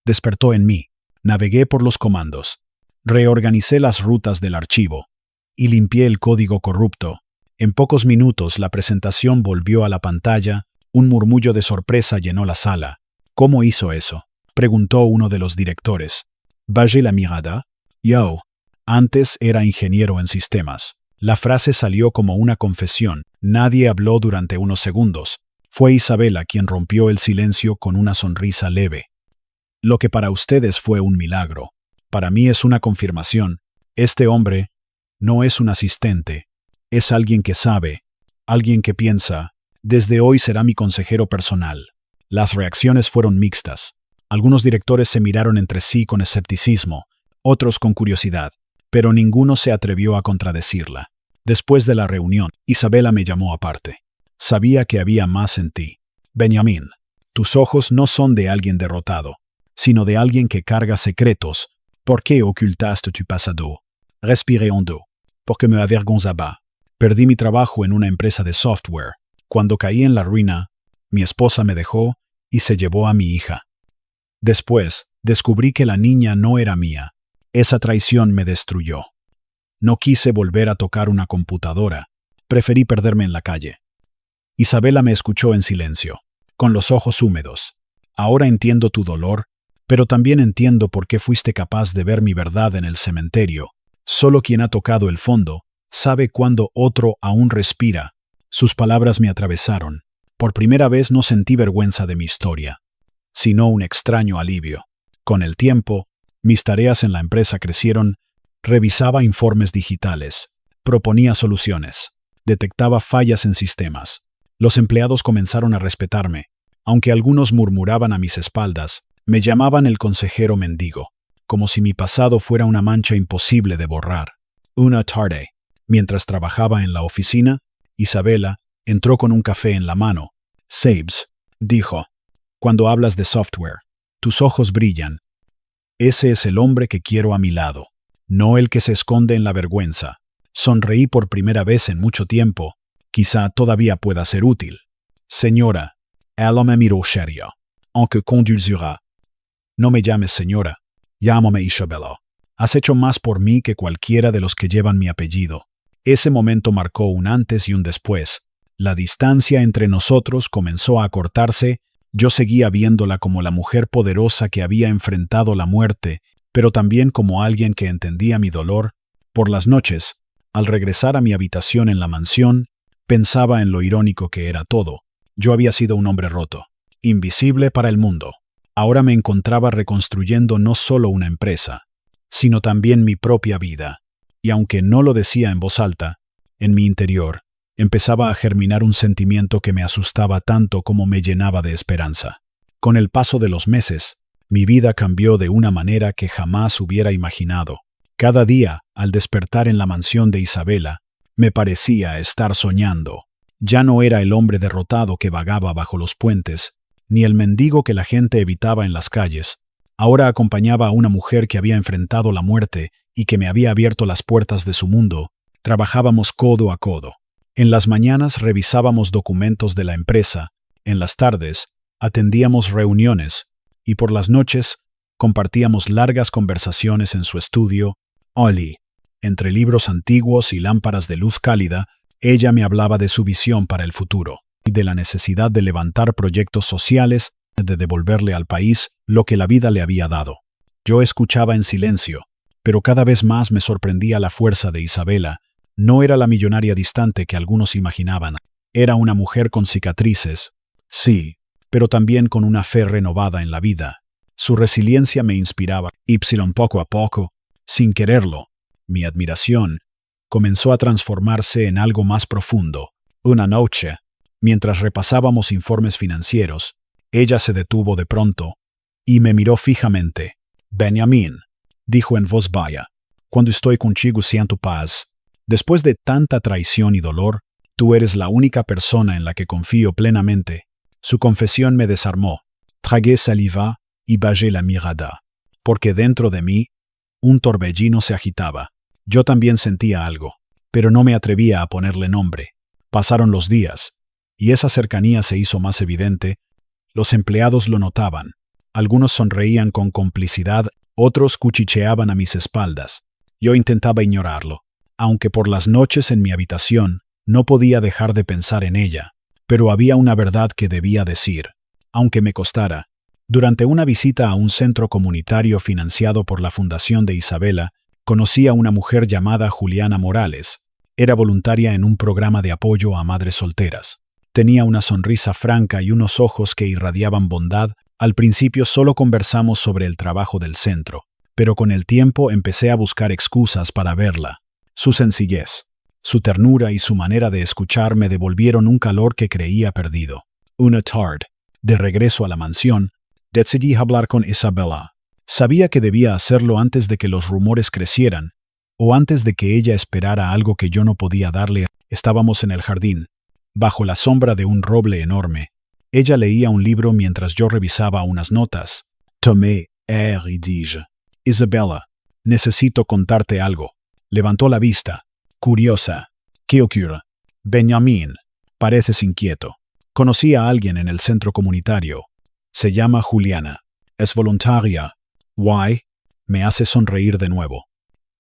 despertó en mí. Navegué por los comandos. Reorganicé las rutas del archivo y limpié el código corrupto. En pocos minutos la presentación volvió a la pantalla. Un murmullo de sorpresa llenó la sala. ¿Cómo hizo eso?, preguntó uno de los directores. Bajé la mirada. Yo, antes era ingeniero en sistemas. La frase salió como una confesión. Nadie habló durante unos segundos. Fue Isabela quien rompió el silencio con una sonrisa leve. Lo que para ustedes fue un milagro, para mí es una confirmación. Este hombre no es un asistente, es alguien que sabe, alguien que piensa. Desde hoy será mi consejero personal. Las reacciones fueron mixtas. Algunos directores se miraron entre sí con escepticismo, otros con curiosidad, pero ninguno se atrevió a contradecirla. Después de la reunión, Isabela me llamó aparte. Sabía que había más en ti. Benjamín, tus ojos no son de alguien derrotado, sino de alguien que carga secretos. ¿Por qué ocultaste tu pasado? Respiré hondo, porque me avergonzaba. Perdí mi trabajo en una empresa de software. Cuando caí en la ruina, mi esposa me dejó y se llevó a mi hija. Después, descubrí que la niña no era mía. Esa traición me destruyó. No quise volver a tocar una computadora. Preferí perderme en la calle. Isabela me escuchó en silencio, con los ojos húmedos. Ahora entiendo tu dolor, pero también entiendo por qué fuiste capaz de ver mi verdad en el cementerio. Solo quien ha tocado el fondo sabe cuándo otro aún respira. Sus palabras me atravesaron. Por primera vez no sentí vergüenza de mi historia, sino un extraño alivio. Con el tiempo, mis tareas en la empresa crecieron. Revisaba informes digitales, proponía soluciones, detectaba fallas en sistemas. Los empleados comenzaron a respetarme, aunque algunos murmuraban a mis espaldas. Me llamaban el consejero mendigo, como si mi pasado fuera una mancha imposible de borrar. Una tarde, mientras trabajaba en la oficina, Isabela entró con un café en la mano. Sabes, dijo, cuando hablas de software, tus ojos brillan. Ese es el hombre que quiero a mi lado, no el que se esconde en la vergüenza. Sonreí por primera vez en mucho tiempo. Quizá todavía pueda ser útil. Señora, ella me miró serio, aunque con dulzura. No me llames señora, llámame Isabela. Has hecho más por mí que cualquiera de los que llevan mi apellido. Ese momento marcó un antes y un después. La distancia entre nosotros comenzó a acortarse. Yo seguía viéndola como la mujer poderosa que había enfrentado la muerte, pero también como alguien que entendía mi dolor. Por las noches, al regresar a mi habitación en la mansión, pensaba en lo irónico que era todo. Yo había sido un hombre roto, invisible para el mundo. Ahora me encontraba reconstruyendo no solo una empresa, sino también mi propia vida. Y aunque no lo decía en voz alta, en mi interior empezaba a germinar un sentimiento que me asustaba tanto como me llenaba de esperanza. Con el paso de los meses, mi vida cambió de una manera que jamás hubiera imaginado. Cada día, al despertar en la mansión de Isabela, me parecía estar soñando. Ya no era el hombre derrotado que vagaba bajo los puentes, ni el mendigo que la gente evitaba en las calles. Ahora acompañaba a una mujer que había enfrentado la muerte y que me había abierto las puertas de su mundo. Trabajábamos codo a codo. En las mañanas revisábamos documentos de la empresa, en las tardes atendíamos reuniones y por las noches compartíamos largas conversaciones en su estudio, Oli. Entre libros antiguos y lámparas de luz cálida, ella me hablaba de su visión para el futuro y de la necesidad de levantar proyectos sociales, de devolverle al país lo que la vida le había dado. Yo escuchaba en silencio, pero cada vez más me sorprendía la fuerza de Isabela. No era la millonaria distante que algunos imaginaban. Era una mujer con cicatrices, sí, pero también con una fe renovada en la vida. Su resiliencia me inspiraba. Poco a poco, sin quererlo, mi admiración comenzó a transformarse en algo más profundo. Una noche, mientras repasábamos informes financieros, ella se detuvo de pronto y me miró fijamente. «Benjamín», dijo en voz baja, «cuando estoy contigo siento paz. Después de tanta traición y dolor, tú eres la única persona en la que confío plenamente». Su confesión me desarmó. Tragué saliva y bajé la mirada, porque dentro de mí un torbellino se agitaba. Yo también sentía algo, pero no me atrevía a ponerle nombre. Pasaron los días, y esa cercanía se hizo más evidente. Los empleados lo notaban. Algunos sonreían con complicidad, otros cuchicheaban a mis espaldas. Yo intentaba ignorarlo, aunque por las noches en mi habitación no podía dejar de pensar en ella. Pero había una verdad que debía decir, aunque me costara. Durante una visita a un centro comunitario financiado por la Fundación de Isabela, conocí a una mujer llamada Juliana Morales. Era voluntaria en un programa de apoyo a madres solteras. Tenía una sonrisa franca y unos ojos que irradiaban bondad. Al principio solo conversamos sobre el trabajo del centro, pero con el tiempo empecé a buscar excusas para verla. Su sencillez, su ternura y su manera de escuchar me devolvieron un calor que creía perdido. Una tarde, de regreso a la mansión, decidí hablar con Isabela. Sabía que debía hacerlo antes de que los rumores crecieran, o antes de que ella esperara algo que yo no podía darle. Estábamos en el jardín, bajo la sombra de un roble enorme. Ella leía un libro mientras yo revisaba unas notas. Tomé air y dije: «Isabela, necesito contarte algo». Levantó la vista, curiosa. «¿Qué ocurre?» «Benjamín, pareces inquieto. Conocí a alguien en el centro comunitario. Se llama Juliana. Es voluntaria. Why?» Me hace sonreír de nuevo.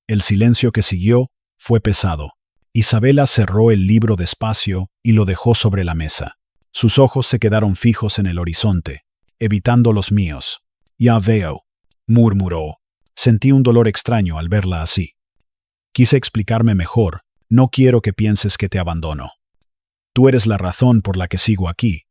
El silencio que siguió fue pesado. Isabela cerró el libro despacio y lo dejó sobre la mesa. Sus ojos se quedaron fijos en el horizonte, evitando los míos. «Ya veo», murmuró. Sentí un dolor extraño al verla así. Quise explicarme mejor. «No quiero que pienses que te abandono. Tú eres la razón por la que sigo aquí».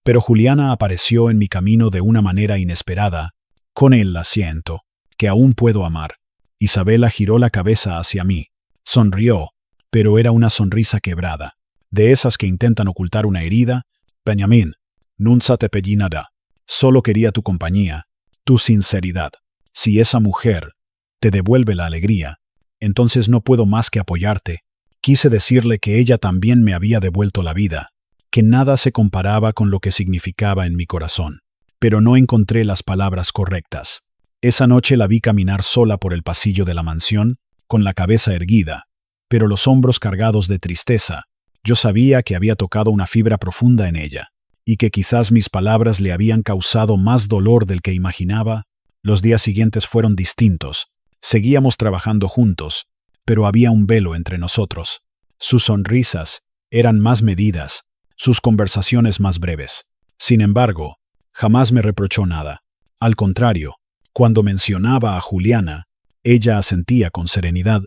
Pero Juliana apareció en mi camino de una manera inesperada. «Con él la siento, que aún puedo amar». Isabela giró la cabeza hacia mí. Sonrió, pero era una sonrisa quebrada, de esas que intentan ocultar una herida. «Benjamín, nunca te pedí nada. Solo quería tu compañía, tu sinceridad. Si esa mujer te devuelve la alegría, entonces no puedo más que apoyarte». Quise decirle que ella también me había devuelto la vida, que nada se comparaba con lo que significaba en mi corazón, pero no encontré las palabras correctas. Esa noche la vi caminar sola por el pasillo de la mansión, con la cabeza erguida, pero los hombros cargados de tristeza. Yo sabía que había tocado una fibra profunda en ella, y que quizás mis palabras le habían causado más dolor del que imaginaba. Los días siguientes fueron distintos. Seguíamos trabajando juntos, pero había un velo entre nosotros. Sus sonrisas eran más medidas, sus conversaciones más breves. Sin embargo, jamás me reprochó nada. Al contrario, cuando mencionaba a Juliana, ella asentía con serenidad,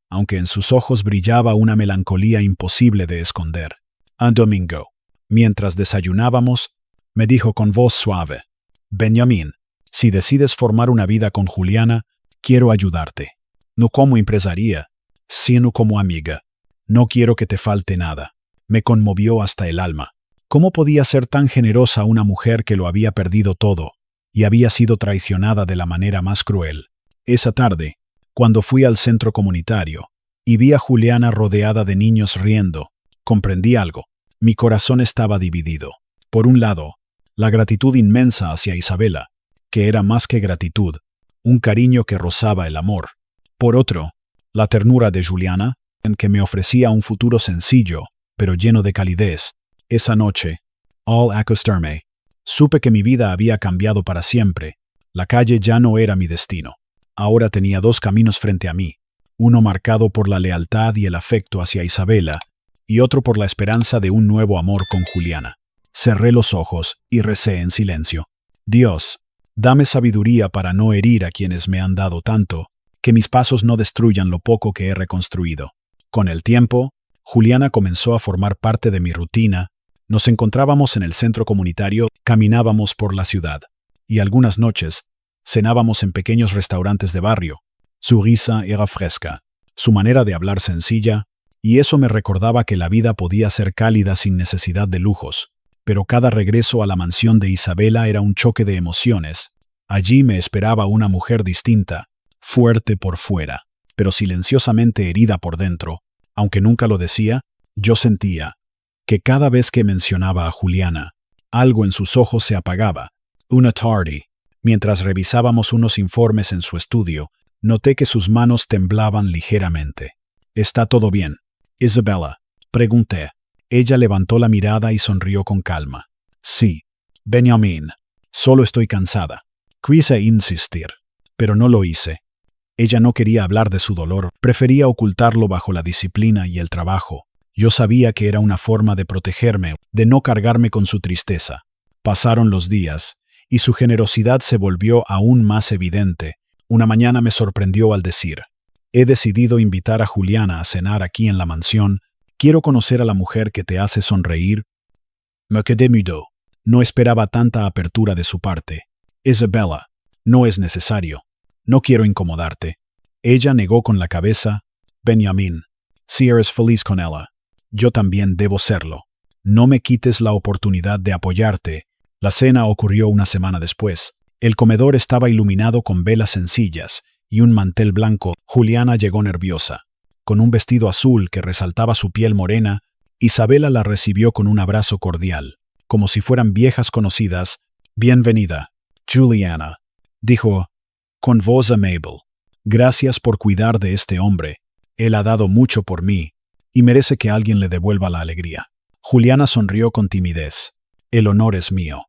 aunque en sus ojos brillaba una melancolía imposible de esconder. Un domingo, mientras desayunábamos, me dijo con voz suave: «Benjamín, si decides formar una vida con Juliana, quiero ayudarte. No como empresaria, sino como amiga. No quiero que te falte nada». Me conmovió hasta el alma. ¿Cómo podía ser tan generosa una mujer que lo había perdido todo y había sido traicionada de la manera más cruel? Esa tarde, cuando fui al centro comunitario y vi a Juliana rodeada de niños riendo, comprendí algo. Mi corazón estaba dividido. Por un lado, la gratitud inmensa hacia Isabela, que era más que gratitud, un cariño que rozaba el amor. Por otro, la ternura de Juliana, en que me ofrecía un futuro sencillo, pero lleno de calidez. Esa noche, al acostarme, supe que mi vida había cambiado para siempre. La calle ya no era mi destino. Ahora tenía dos caminos frente a mí, uno marcado por la lealtad y el afecto hacia Isabela, y otro por la esperanza de un nuevo amor con Juliana. Cerré los ojos y recé en silencio. Dios, dame sabiduría para no herir a quienes me han dado tanto, que mis pasos no destruyan lo poco que he reconstruido. Con el tiempo, Juliana comenzó a formar parte de mi rutina. Nos encontrábamos en el centro comunitario, caminábamos por la ciudad, y algunas noches cenábamos en pequeños restaurantes de barrio. Su risa era fresca, su manera de hablar sencilla, y eso me recordaba que la vida podía ser cálida sin necesidad de lujos. Pero cada regreso a la mansión de Isabela era un choque de emociones. Allí me esperaba una mujer distinta, fuerte por fuera, pero silenciosamente herida por dentro. Aunque nunca lo decía, yo sentía que cada vez que mencionaba a Juliana, algo en sus ojos se apagaba. Una tarde, mientras revisábamos unos informes en su estudio, noté que sus manos temblaban ligeramente. ¿Está todo bien, Isabela?, pregunté. Ella levantó la mirada y sonrió con calma. Sí, Benjamín, solo estoy cansada. Quise insistir, pero no lo hice. Ella no quería hablar de su dolor, prefería ocultarlo bajo la disciplina y el trabajo. Yo sabía que era una forma de protegerme, de no cargarme con su tristeza. Pasaron los días, y su generosidad se volvió aún más evidente. Una mañana me sorprendió al decir: he decidido invitar a Juliana a cenar aquí en la mansión. Quiero conocer a la mujer que te hace sonreír. Me quedé mudo. No esperaba tanta apertura de su parte. Isabela, no es necesario. No quiero incomodarte. Ella negó con la cabeza. Benjamín, si eres feliz con ella, yo también debo serlo. No me quites la oportunidad de apoyarte. La cena ocurrió una semana después. El comedor estaba iluminado con velas sencillas y un mantel blanco. Juliana llegó nerviosa. Con un vestido azul que resaltaba su piel morena, Isabela la recibió con un abrazo cordial, como si fueran viejas conocidas. Bienvenida, Juliana, dijo con voz amable. Gracias por cuidar de este hombre. Él ha dado mucho por mí, y merece que alguien le devuelva la alegría. Juliana sonrió con timidez. El honor es mío.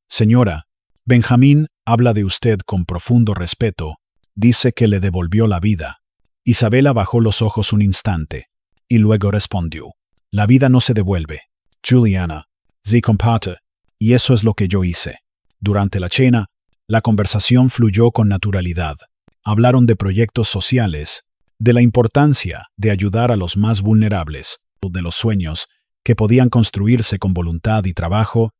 Señora, Benjamín habla de usted con profundo respeto. Dice que le devolvió la vida. Isabela bajó los ojos un instante, y luego respondió: la vida no se devuelve, Juliana, sie comparte, y eso es lo que yo hice. Durante la cena, la conversación fluyó con naturalidad. Hablaron de proyectos sociales, de la importancia de ayudar a los más vulnerables, de los sueños que podían construirse con voluntad y trabajo.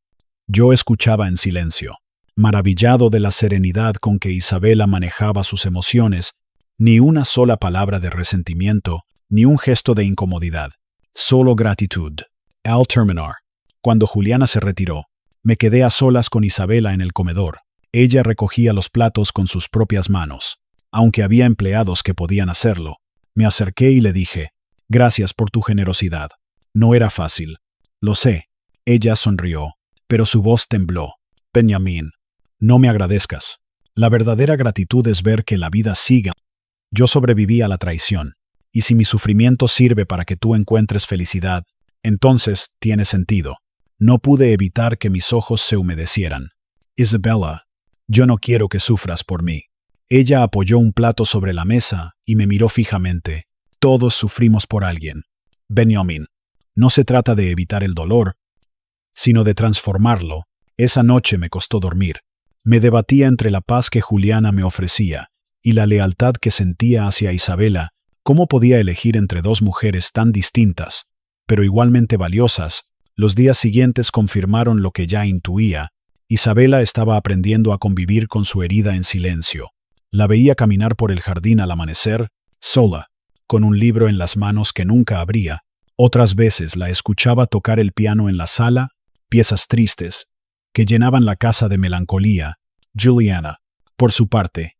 Yo escuchaba en silencio, maravillado de la serenidad con que Isabela manejaba sus emociones. Ni una sola palabra de resentimiento, ni un gesto de incomodidad. Solo gratitud. Al terminar, cuando Juliana se retiró, me quedé a solas con Isabela en el comedor. Ella recogía los platos con sus propias manos. Aunque había empleados que podían hacerlo, me acerqué y le dije: gracias por tu generosidad. No era fácil. Lo sé. Ella sonrió, pero su voz tembló. Benjamín, no me agradezcas. La verdadera gratitud es ver que la vida siga. Yo sobreviví a la traición, y si mi sufrimiento sirve para que tú encuentres felicidad, entonces tiene sentido. No pude evitar que mis ojos se humedecieran. Isabela, yo no quiero que sufras por mí. Ella apoyó un plato sobre la mesa y me miró fijamente. Todos sufrimos por alguien. Benjamín, no se trata de evitar el dolor, sino de transformarlo. Esa noche me costó dormir. Me debatía entre la paz que Juliana me ofrecía y la lealtad que sentía hacia Isabela. ¿Cómo podía elegir entre dos mujeres tan distintas, pero igualmente valiosas? Los días siguientes confirmaron lo que ya intuía. Isabela estaba aprendiendo a convivir con su herida en silencio. La veía caminar por el jardín al amanecer, sola, con un libro en las manos que nunca abría. Otras veces la escuchaba tocar el piano en la sala, piezas tristes, que llenaban la casa de melancolía. Juliana, por su parte,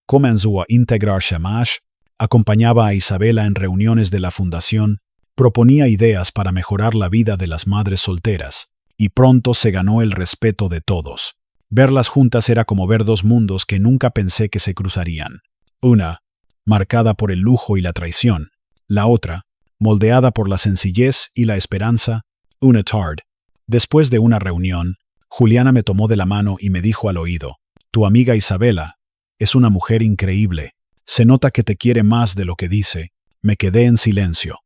comenzó a integrar Shamash, acompañaba a Isabela en reuniones de la fundación, proponía ideas para mejorar la vida de las madres solteras, y pronto se ganó el respeto de todos. Verlas juntas era como ver dos mundos que nunca pensé que se cruzarían. Una, marcada por el lujo y la traición, La otra, moldeada por la sencillez y la esperanza, una tard. Después de una reunión, Juliana me tomó de la mano y me dijo al oído: «Tu amiga Isabela es una mujer increíble. Se nota que te quiere más de lo que dice». Me quedé en silencio.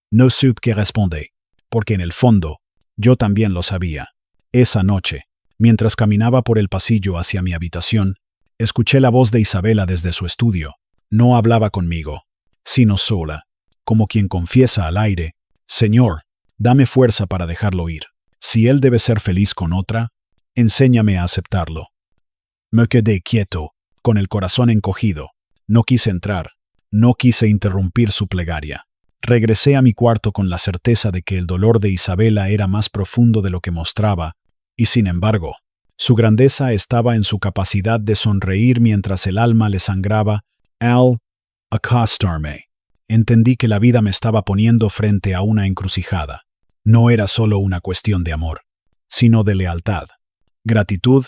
No supe qué responder, porque en el fondo, yo también lo sabía. Esa noche, mientras caminaba por el pasillo hacia mi habitación, escuché la voz de Isabela desde su estudio. No hablaba conmigo, sino sola, como quien confiesa al aire: «Señor, dame fuerza para dejarlo ir. Si él debe ser feliz con otra, enséñame a aceptarlo». Me quedé quieto, con el corazón encogido. No quise entrar, no quise interrumpir su plegaria. Regresé a mi cuarto con la certeza de que el dolor de Isabela era más profundo de lo que mostraba, y sin embargo, su grandeza estaba en su capacidad de sonreír mientras el alma le sangraba. Al acostarme, entendí que la vida me estaba poniendo frente a una encrucijada. No era solo una cuestión de amor, sino de lealtad, gratitud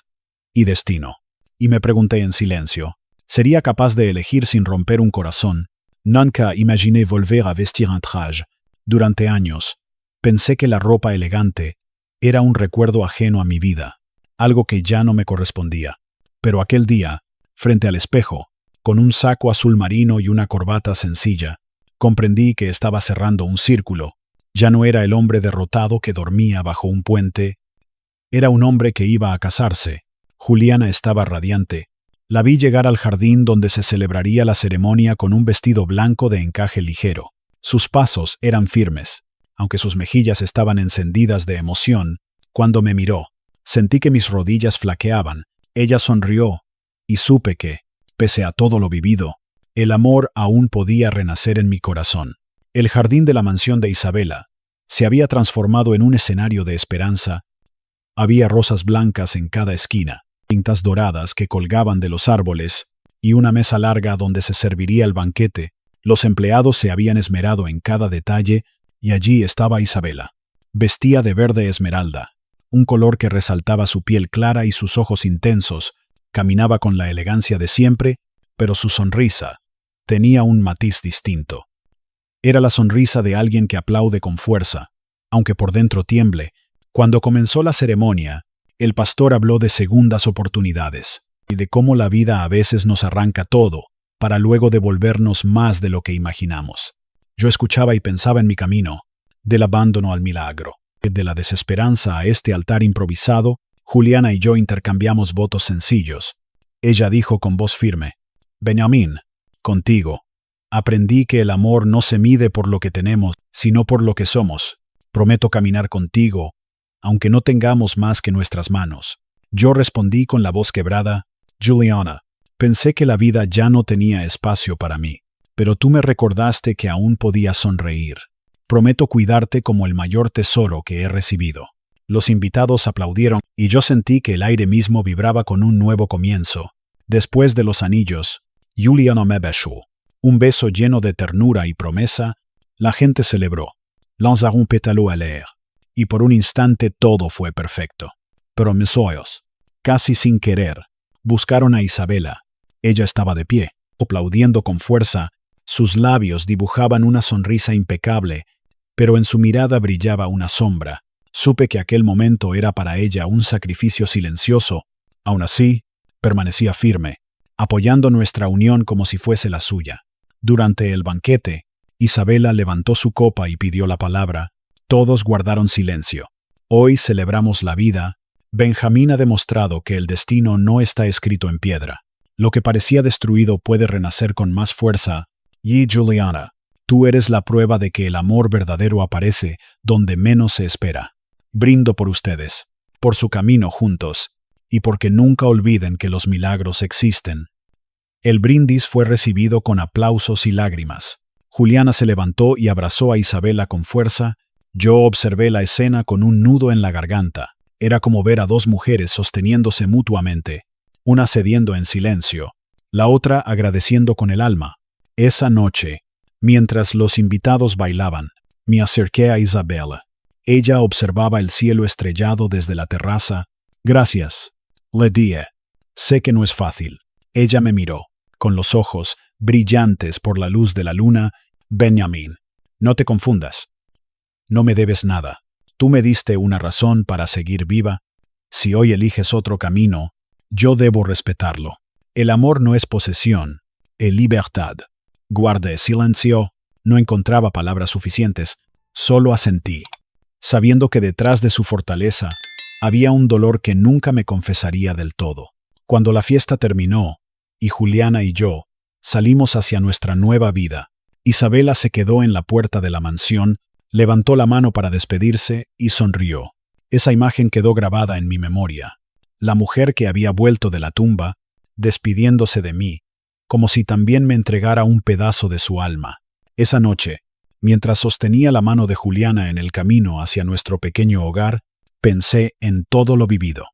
y destino. Y me pregunté en silencio, ¿sería capaz de elegir sin romper un corazón? Nunca imaginé volver a vestir un traje. Durante años, pensé que la ropa elegante era un recuerdo ajeno a mi vida, algo que ya no me correspondía. Pero aquel día, frente al espejo, con un saco azul marino y una corbata sencilla, comprendí que estaba cerrando un círculo. Ya no era el hombre derrotado que dormía bajo un puente. Era un hombre que iba a casarse. Juliana estaba radiante. La vi llegar al jardín donde se celebraría la ceremonia con un vestido blanco de encaje ligero. Sus pasos eran firmes, aunque sus mejillas estaban encendidas de emoción. Cuando me miró, sentí que mis rodillas flaqueaban. Ella sonrió, y supe que, pese a todo lo vivido, el amor aún podía renacer en mi corazón. El jardín de la mansión de Isabela se había transformado en un escenario de esperanza. Había rosas blancas en cada esquina, pintas doradas que colgaban de los árboles, y una mesa larga donde se serviría el banquete. Los empleados se habían esmerado en cada detalle, y allí estaba Isabela. Vestía de verde esmeralda, un color que resaltaba su piel clara y sus ojos intensos. Caminaba con la elegancia de siempre, pero su sonrisa tenía un matiz distinto. Era la sonrisa de alguien que aplaude con fuerza, aunque por dentro tiemble. Cuando comenzó la ceremonia, el pastor habló de segundas oportunidades y de cómo la vida a veces nos arranca todo, para luego devolvernos más de lo que imaginamos. Yo escuchaba y pensaba en mi camino, del abandono al milagro, de la desesperanza a este altar improvisado. Juliana y yo intercambiamos votos sencillos. Ella dijo con voz firme: «Benjamín, contigo. Aprendí que el amor no se mide por lo que tenemos, sino por lo que somos. Prometo caminar contigo, aunque no tengamos más que nuestras manos». Yo respondí con la voz quebrada: «Juliana, pensé que la vida ya no tenía espacio para mí, pero tú me recordaste que aún podía sonreír. Prometo cuidarte como el mayor tesoro que he recibido». Los invitados aplaudieron, y yo sentí que el aire mismo vibraba con un nuevo comienzo. Después de los anillos, Juliana me besó. Un beso lleno de ternura y promesa. La gente celebró. Lanzaron un pétalo al aire. Y por un instante todo fue perfecto. Pero mis ojos, casi sin querer, buscaron a Isabela. Ella estaba de pie, aplaudiendo con fuerza. Sus labios dibujaban una sonrisa impecable, pero en su mirada brillaba una sombra. Supe que aquel momento era para ella un sacrificio silencioso. Aún así, permanecía firme, apoyando nuestra unión como si fuese la suya. Durante el banquete, Isabela levantó su copa y pidió la palabra. Todos guardaron silencio. Hoy celebramos la vida. Benjamín ha demostrado que el destino no está escrito en piedra. Lo que parecía destruido puede renacer con más fuerza. Y Juliana, tú eres la prueba de que el amor verdadero aparece donde menos se espera. Brindo por ustedes, por su camino juntos, y porque nunca olviden que los milagros existen. El brindis fue recibido con aplausos y lágrimas. Juliana se levantó y abrazó a Isabela con fuerza. Yo observé la escena con un nudo en la garganta. Era como ver a dos mujeres sosteniéndose mutuamente, una cediendo en silencio, la otra agradeciendo con el alma. Esa noche, mientras los invitados bailaban, me acerqué a Isabela. Ella observaba el cielo estrellado desde la terraza. «Gracias», le dije. «Sé que no es fácil». Ella me miró, con los ojos brillantes por la luz de la luna, Benjamín, no te confundas. No me debes nada. Tú me diste una razón para seguir viva. Si hoy eliges otro camino, yo debo respetarlo. El amor no es posesión, es libertad. Guardé silencio, no encontraba palabras suficientes, solo asentí, sabiendo que detrás de su fortaleza había un dolor que nunca me confesaría del todo. Cuando la fiesta terminó, y Juliana y yo salimos hacia nuestra nueva vida, Isabela se quedó en la puerta de la mansión, levantó la mano para despedirse y sonrió. Esa imagen quedó grabada en mi memoria. La mujer que había vuelto de la tumba, despidiéndose de mí, como si también me entregara un pedazo de su alma. Esa noche, mientras sostenía la mano de Juliana en el camino hacia nuestro pequeño hogar, pensé en todo lo vivido.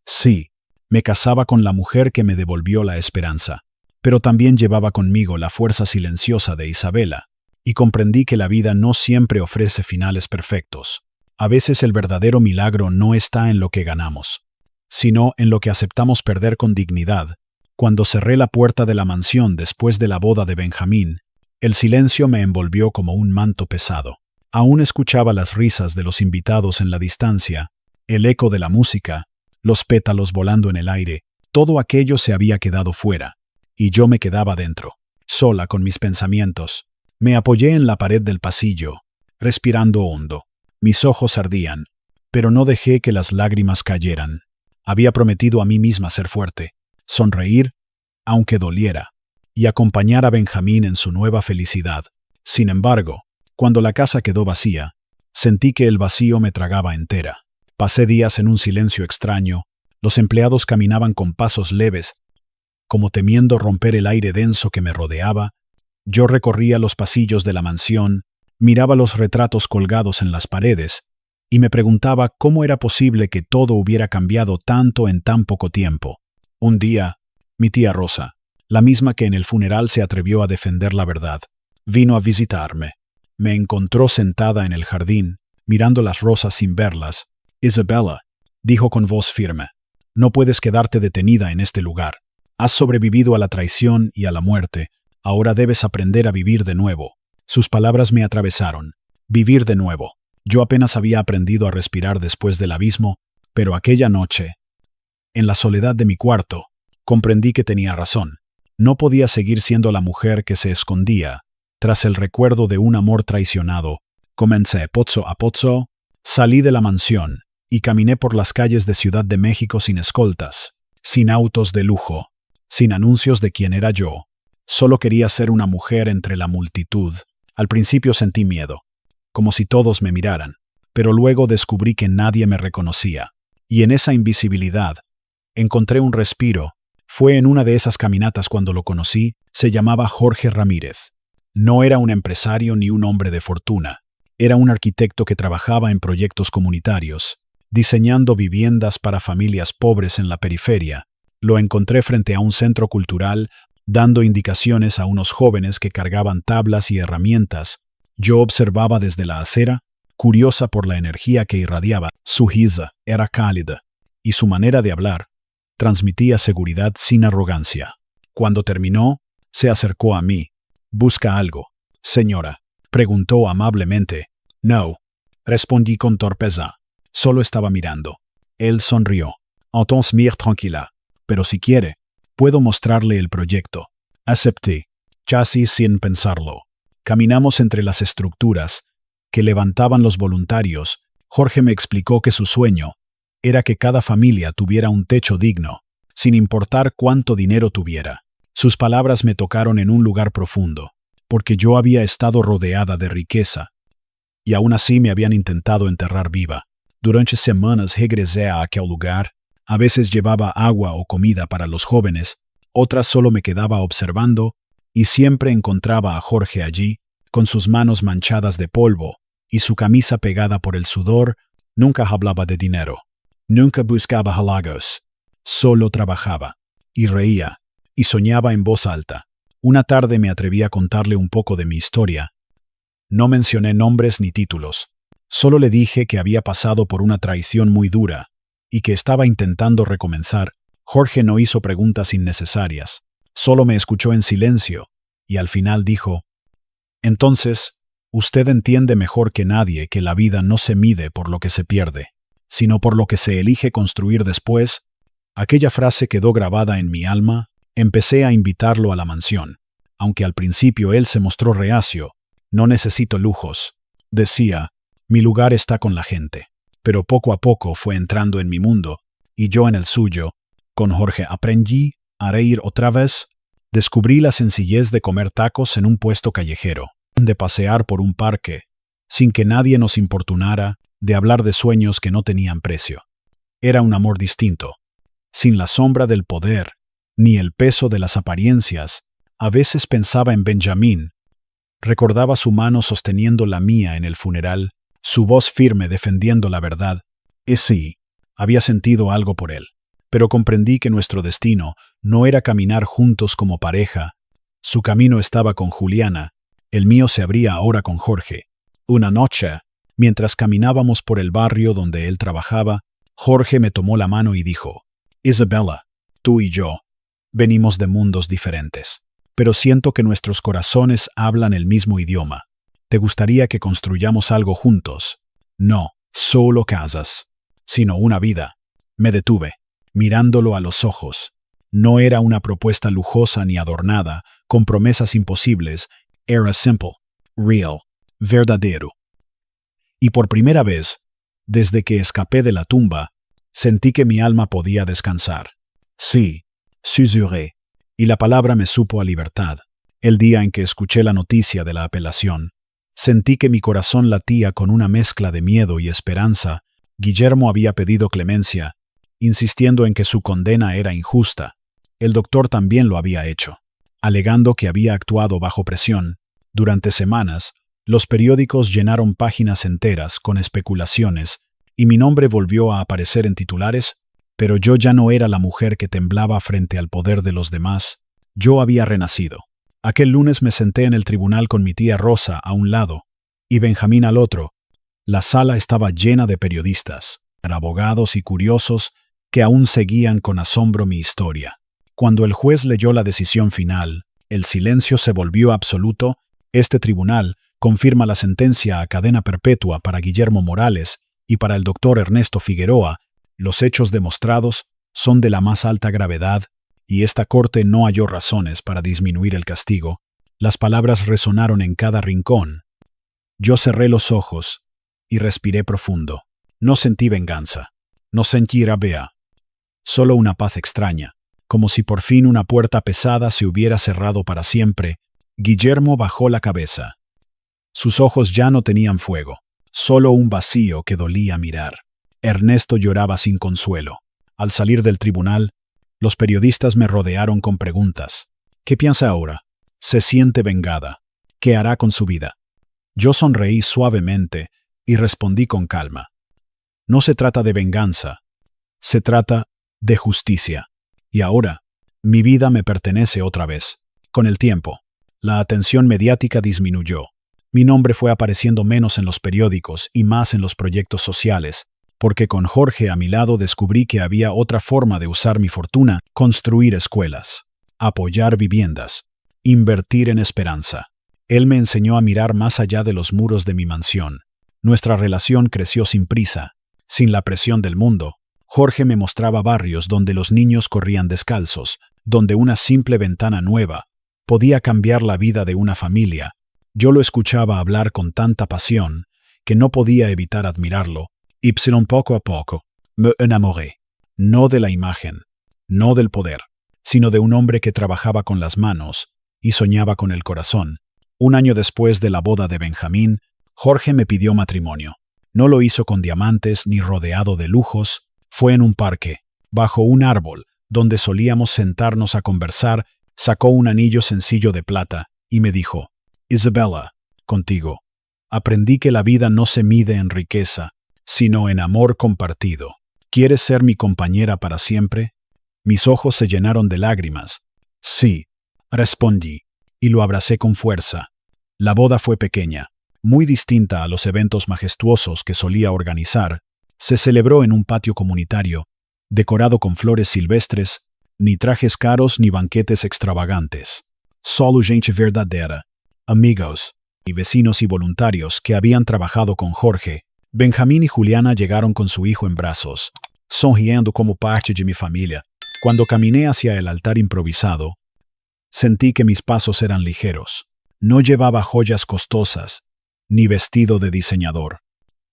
Sí, me casaba con la mujer que me devolvió la esperanza, pero también llevaba conmigo la fuerza silenciosa de Isabela, y comprendí que la vida no siempre ofrece finales perfectos. A veces el verdadero milagro no está en lo que ganamos, sino en lo que aceptamos perder con dignidad. Cuando cerré la puerta de la mansión después de la boda de Benjamín, el silencio me envolvió como un manto pesado. Aún escuchaba las risas de los invitados en la distancia, el eco de la música, los pétalos volando en el aire, todo aquello se había quedado fuera, y yo me quedaba dentro, sola con mis pensamientos. Me apoyé en la pared del pasillo, respirando hondo. Mis ojos ardían, pero no dejé que las lágrimas cayeran. Había prometido a mí misma ser fuerte, sonreír, aunque doliera, y acompañar a Benjamín en su nueva felicidad. Sin embargo, cuando la casa quedó vacía, sentí que el vacío me tragaba entera. Pasé días en un silencio extraño, los empleados caminaban con pasos leves, como temiendo romper el aire denso que me rodeaba. Yo recorría los pasillos de la mansión, miraba los retratos colgados en las paredes, y me preguntaba cómo era posible que todo hubiera cambiado tanto en tan poco tiempo. Un día, mi tía Rosa, la misma que en el funeral se atrevió a defender la verdad, vino a visitarme. Me encontró sentada en el jardín, mirando las rosas sin verlas. Isabella, dijo con voz firme, no puedes quedarte detenida en este lugar. Has sobrevivido a la traición y a la muerte. Ahora debes aprender a vivir de nuevo. Sus palabras me atravesaron. Vivir de nuevo. Yo apenas había aprendido a respirar después del abismo, pero aquella noche, en la soledad de mi cuarto, comprendí que tenía razón. No podía seguir siendo la mujer que se escondía tras el recuerdo de un amor traicionado. Comencé pozzo a pozzo, salí de la mansión y caminé por las calles de Ciudad de México sin escoltas, sin autos de lujo, sin anuncios de quién era yo. Solo quería ser una mujer entre la multitud. Al principio sentí miedo, como si todos me miraran, pero luego descubrí que nadie me reconocía. Y en esa invisibilidad encontré un respiro. Fue en una de esas caminatas cuando lo conocí. Se llamaba Jorge Ramírez. No era un empresario ni un hombre de fortuna. Era un arquitecto que trabajaba en proyectos comunitarios, diseñando viviendas para familias pobres en la periferia. Lo encontré frente a un centro cultural, dando indicaciones a unos jóvenes que cargaban tablas y herramientas. Yo observaba desde la acera, curiosa por la energía que irradiaba. Su risa era cálida, y su manera de hablar transmitía seguridad sin arrogancia. Cuando terminó, se acercó a mí. «¿Busca algo, señora?», preguntó amablemente. «No», respondí con torpeza. Solo estaba mirando. Él sonrió. «Entonces mire tranquila. Pero si quiere, puedo mostrarle el proyecto». Acepté, casi sin pensarlo. Caminamos entre las estructuras que levantaban los voluntarios. Jorge me explicó que su sueño era que cada familia tuviera un techo digno, sin importar cuánto dinero tuviera. Sus palabras me tocaron en un lugar profundo, porque yo había estado rodeada de riqueza, y aún así me habían intentado enterrar viva. Durante semanas regresé a aquel lugar. A veces llevaba agua o comida para los jóvenes, otras solo me quedaba observando, y siempre encontraba a Jorge allí, con sus manos manchadas de polvo y su camisa pegada por el sudor. Nunca hablaba de dinero, nunca buscaba halagos, solo trabajaba, y reía, y soñaba en voz alta. Una tarde me atreví a contarle un poco de mi historia. No mencioné nombres ni títulos, solo le dije que había pasado por una traición muy dura, y que estaba intentando recomenzar. Jorge no hizo preguntas innecesarias, solo me escuchó en silencio, y al final dijo, Entonces, usted entiende mejor que nadie que la vida no se mide por lo que se pierde, sino por lo que se elige construir después. Aquella frase quedó grabada en mi alma. Empecé a invitarlo a la mansión, aunque al principio él se mostró reacio. No necesito lujos, decía, mi lugar está con la gente. Pero poco a poco fue entrando en mi mundo, y yo en el suyo. Con Jorge aprendí a reír otra vez. Descubrí la sencillez de comer tacos en un puesto callejero, de pasear por un parque, sin que nadie nos importunara, de hablar de sueños que no tenían precio. Era un amor distinto, sin la sombra del poder, ni el peso de las apariencias. A veces pensaba en Benjamín. Recordaba su mano sosteniendo la mía en el funeral, su voz firme defendiendo la verdad. Sí, había sentido algo por él, pero comprendí que nuestro destino no era caminar juntos como pareja. Su camino estaba con Juliana, el mío se abría ahora con Jorge. Una noche, mientras caminábamos por el barrio donde él trabajaba, Jorge me tomó la mano y dijo: Isabella, tú y yo venimos de mundos diferentes, pero siento que nuestros corazones hablan el mismo idioma. ¿Te gustaría que construyamos algo juntos? No solo casas, sino una vida. Me detuve, mirándolo a los ojos. No era una propuesta lujosa ni adornada, con promesas imposibles. Era simple, real, verdadero. Y por primera vez, desde que escapé de la tumba, sentí que mi alma podía descansar. Sí, susurré, y la palabra me supo a libertad. El día en que escuché la noticia de la apelación, sentí que mi corazón latía con una mezcla de miedo y esperanza. Guillermo había pedido clemencia, insistiendo en que su condena era injusta. El doctor también lo había hecho, alegando que había actuado bajo presión. Durante semanas, los periódicos llenaron páginas enteras con especulaciones, y mi nombre volvió a aparecer en titulares, pero yo ya no era la mujer que temblaba frente al poder de los demás. Yo había renacido. Aquel lunes me senté en el tribunal con mi tía Rosa a un lado y Benjamín al otro. La sala estaba llena de periodistas, abogados y curiosos que aún seguían con asombro mi historia. Cuando el juez leyó la decisión final, el silencio se volvió absoluto. Este tribunal confirma la sentencia a cadena perpetua para Guillermo Morales y para el doctor Ernesto Figueroa. Los hechos demostrados son de la más alta gravedad, y esta corte no halló razones para disminuir el castigo. Las palabras resonaron en cada rincón. Yo cerré los ojos y respiré profundo. No sentí venganza, no sentí rabia, solo una paz extraña, como si por fin una puerta pesada se hubiera cerrado para siempre. Guillermo bajó la cabeza. Sus ojos ya no tenían fuego, solo un vacío que dolía mirar. Ernesto lloraba sin consuelo. Al salir del tribunal, los periodistas me rodearon con preguntas. ¿Qué piensa ahora? ¿Se siente vengada? ¿Qué hará con su vida? Yo sonreí suavemente y respondí con calma. No se trata de venganza, se trata de justicia. Y ahora, mi vida me pertenece otra vez. Con el tiempo, la atención mediática disminuyó. Mi nombre fue apareciendo menos en los periódicos y más en los proyectos sociales, porque con Jorge a mi lado descubrí que había otra forma de usar mi fortuna: construir escuelas, apoyar viviendas, invertir en esperanza. Él me enseñó a mirar más allá de los muros de mi mansión. Nuestra relación creció sin prisa, sin la presión del mundo. Jorge me mostraba barrios donde los niños corrían descalzos, donde una simple ventana nueva podía cambiar la vida de una familia. Yo lo escuchaba hablar con tanta pasión que no podía evitar admirarlo. Poco a poco, me enamoré, no de la imagen, no del poder, sino de un hombre que trabajaba con las manos y soñaba con el corazón. Un año después de la boda de Benjamín, Jorge me pidió matrimonio. No lo hizo con diamantes ni rodeado de lujos, fue en un parque, bajo un árbol, donde solíamos sentarnos a conversar. Sacó un anillo sencillo de plata y me dijo: Isabella, contigo aprendí que la vida no se mide en riqueza, sino en amor compartido. ¿Quieres ser mi compañera para siempre? Mis ojos se llenaron de lágrimas. Sí, respondí, y lo abracé con fuerza. La boda fue pequeña, muy distinta a los eventos majestuosos que solía organizar. Se celebró en un patio comunitario, decorado con flores silvestres, ni trajes caros ni banquetes extravagantes. Solo gente verdadeira, amigos, y vecinos y voluntarios que habían trabajado con Jorge, Benjamín y Juliana llegaron con su hijo en brazos, sonriendo como parte de mi familia. Cuando caminé hacia el altar improvisado, sentí que mis pasos eran ligeros. No llevaba joyas costosas, ni vestido de diseñador.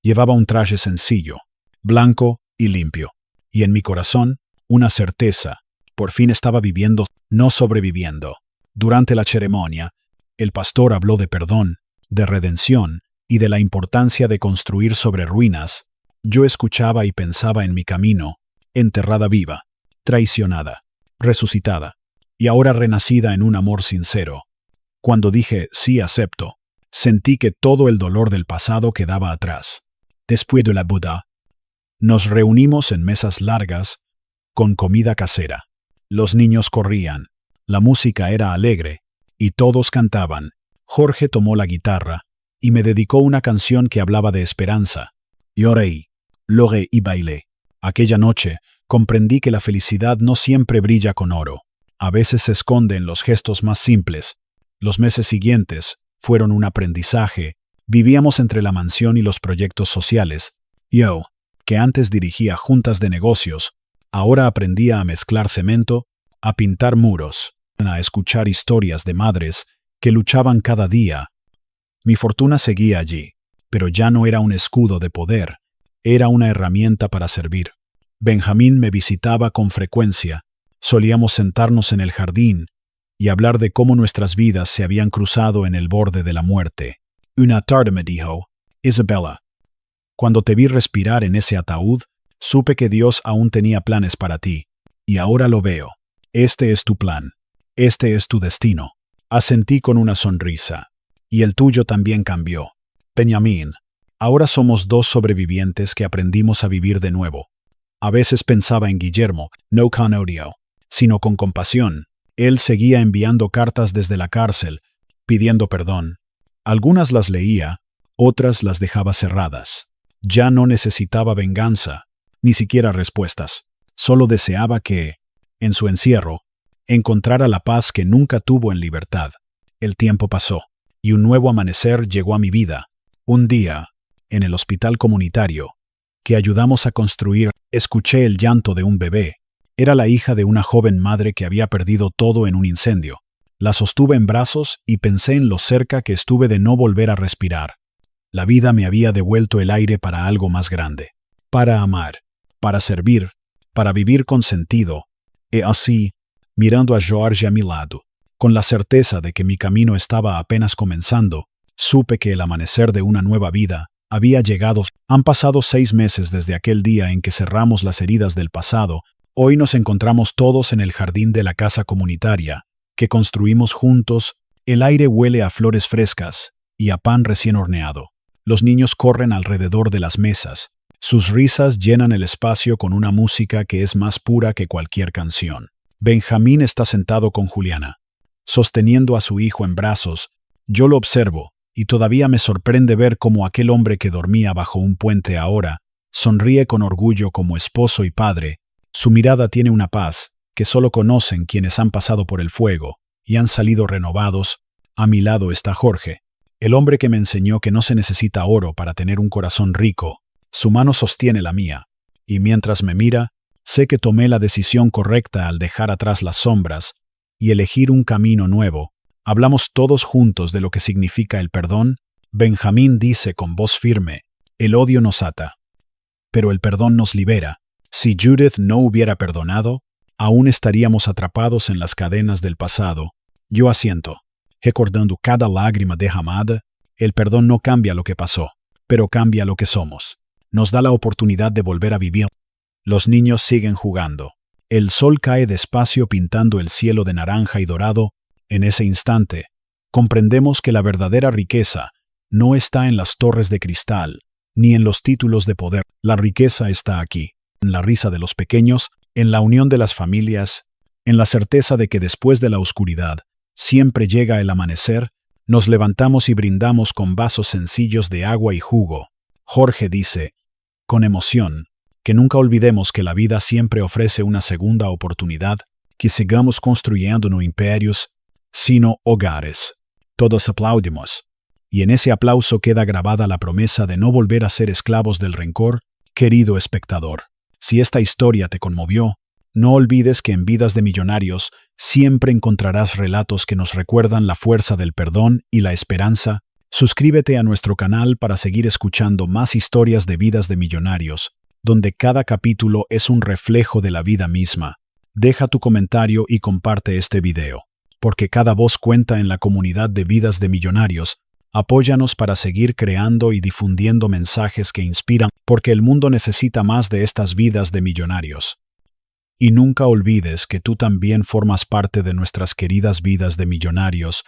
Llevaba un traje sencillo, blanco y limpio. Y en mi corazón, una certeza. Por fin estaba viviendo, no sobreviviendo. Durante la ceremonia, el pastor habló de perdón, de redención y de la importancia de construir sobre ruinas. Yo escuchaba y pensaba en mi camino, enterrada viva, traicionada, resucitada, y ahora renacida en un amor sincero. Cuando dije sí acepto, sentí que todo el dolor del pasado quedaba atrás. Después de la boda, nos reunimos en mesas largas, con comida casera. Los niños corrían, la música era alegre, y todos cantaban. Jorge tomó la guitarra, y me dedicó una canción que hablaba de esperanza. Lloré, logré y bailé. Aquella noche, comprendí que la felicidad no siempre brilla con oro. A veces se esconde en los gestos más simples. Los meses siguientes fueron un aprendizaje. Vivíamos entre la mansión y los proyectos sociales. Yo, que antes dirigía juntas de negocios, ahora aprendía a mezclar cemento, a pintar muros, a escuchar historias de madres que luchaban cada día. Mi fortuna seguía allí, pero ya no era un escudo de poder, era una herramienta para servir. Benjamín me visitaba con frecuencia. Solíamos sentarnos en el jardín y hablar de cómo nuestras vidas se habían cruzado en el borde de la muerte. Una tarde me dijo, Isabella, cuando te vi respirar en ese ataúd, supe que Dios aún tenía planes para ti, y ahora lo veo. Este es tu plan, este es tu destino. Asentí con una sonrisa. Y el tuyo también cambió. Benjamín, ahora somos dos sobrevivientes que aprendimos a vivir de nuevo. A veces pensaba en Guillermo, no con odio, sino con compasión. Él seguía enviando cartas desde la cárcel, pidiendo perdón. Algunas las leía, otras las dejaba cerradas. Ya no necesitaba venganza, ni siquiera respuestas. Solo deseaba que, en su encierro, encontrara la paz que nunca tuvo en libertad. El tiempo pasó, y un nuevo amanecer llegó a mi vida. Un día, en el hospital comunitario, que ayudamos a construir, escuché el llanto de un bebé. Era la hija de una joven madre que había perdido todo en un incendio. La sostuve en brazos y pensé en lo cerca que estuve de no volver a respirar. La vida me había devuelto el aire para algo más grande. Para amar, para servir, para vivir con sentido. Y así, mirando a George a mi lado, con la certeza de que mi camino estaba apenas comenzando, supe que el amanecer de una nueva vida había llegado. Han pasado 6 meses desde aquel día en que cerramos las heridas del pasado. Hoy nos encontramos todos en el jardín de la casa comunitaria, que construimos juntos. El aire huele a flores frescas y a pan recién horneado. Los niños corren alrededor de las mesas. Sus risas llenan el espacio con una música que es más pura que cualquier canción. Benjamín está sentado con Juliana, sosteniendo a su hijo en brazos. Yo lo observo, y todavía me sorprende ver cómo aquel hombre que dormía bajo un puente ahora sonríe con orgullo como esposo y padre. Su mirada tiene una paz que solo conocen quienes han pasado por el fuego y han salido renovados. A mi lado está Jorge, el hombre que me enseñó que no se necesita oro para tener un corazón rico. Su mano sostiene la mía, y mientras me mira, sé que tomé la decisión correcta al dejar atrás las sombras y elegir un camino nuevo. Hablamos todos juntos de lo que significa el perdón. Benjamín dice con voz firme, el odio nos ata, pero el perdón nos libera. Si Judith no hubiera perdonado, aún estaríamos atrapados en las cadenas del pasado. Yo asiento, recordando cada lágrima derramada. El perdón no cambia lo que pasó, pero cambia lo que somos. Nos da la oportunidad de volver a vivir. Los niños siguen jugando. El sol cae despacio pintando el cielo de naranja y dorado. En ese instante, comprendemos que la verdadera riqueza no está en las torres de cristal, ni en los títulos de poder. La riqueza está aquí, en la risa de los pequeños, en la unión de las familias, en la certeza de que después de la oscuridad siempre llega el amanecer. Nos levantamos y brindamos con vasos sencillos de agua y jugo. Jorge dice, con emoción, que nunca olvidemos que la vida siempre ofrece una segunda oportunidad, que sigamos construyendo no imperios, sino hogares. Todos aplaudimos. y en ese aplauso queda grabada la promesa de no volver a ser esclavos del rencor. Querido espectador, si esta historia te conmovió, no olvides que en Vidas de Millonarios siempre encontrarás relatos que nos recuerdan la fuerza del perdón y la esperanza. Suscríbete a nuestro canal para seguir escuchando más historias de Vidas de Millonarios, donde cada capítulo es un reflejo de la vida misma. Deja tu comentario y comparte este video, porque cada voz cuenta en la comunidad de Vidas de Millonarios. Apóyanos para seguir creando y difundiendo mensajes que inspiran, porque el mundo necesita más de estas vidas de millonarios. Y nunca olvides que tú también formas parte de nuestras queridas vidas de millonarios.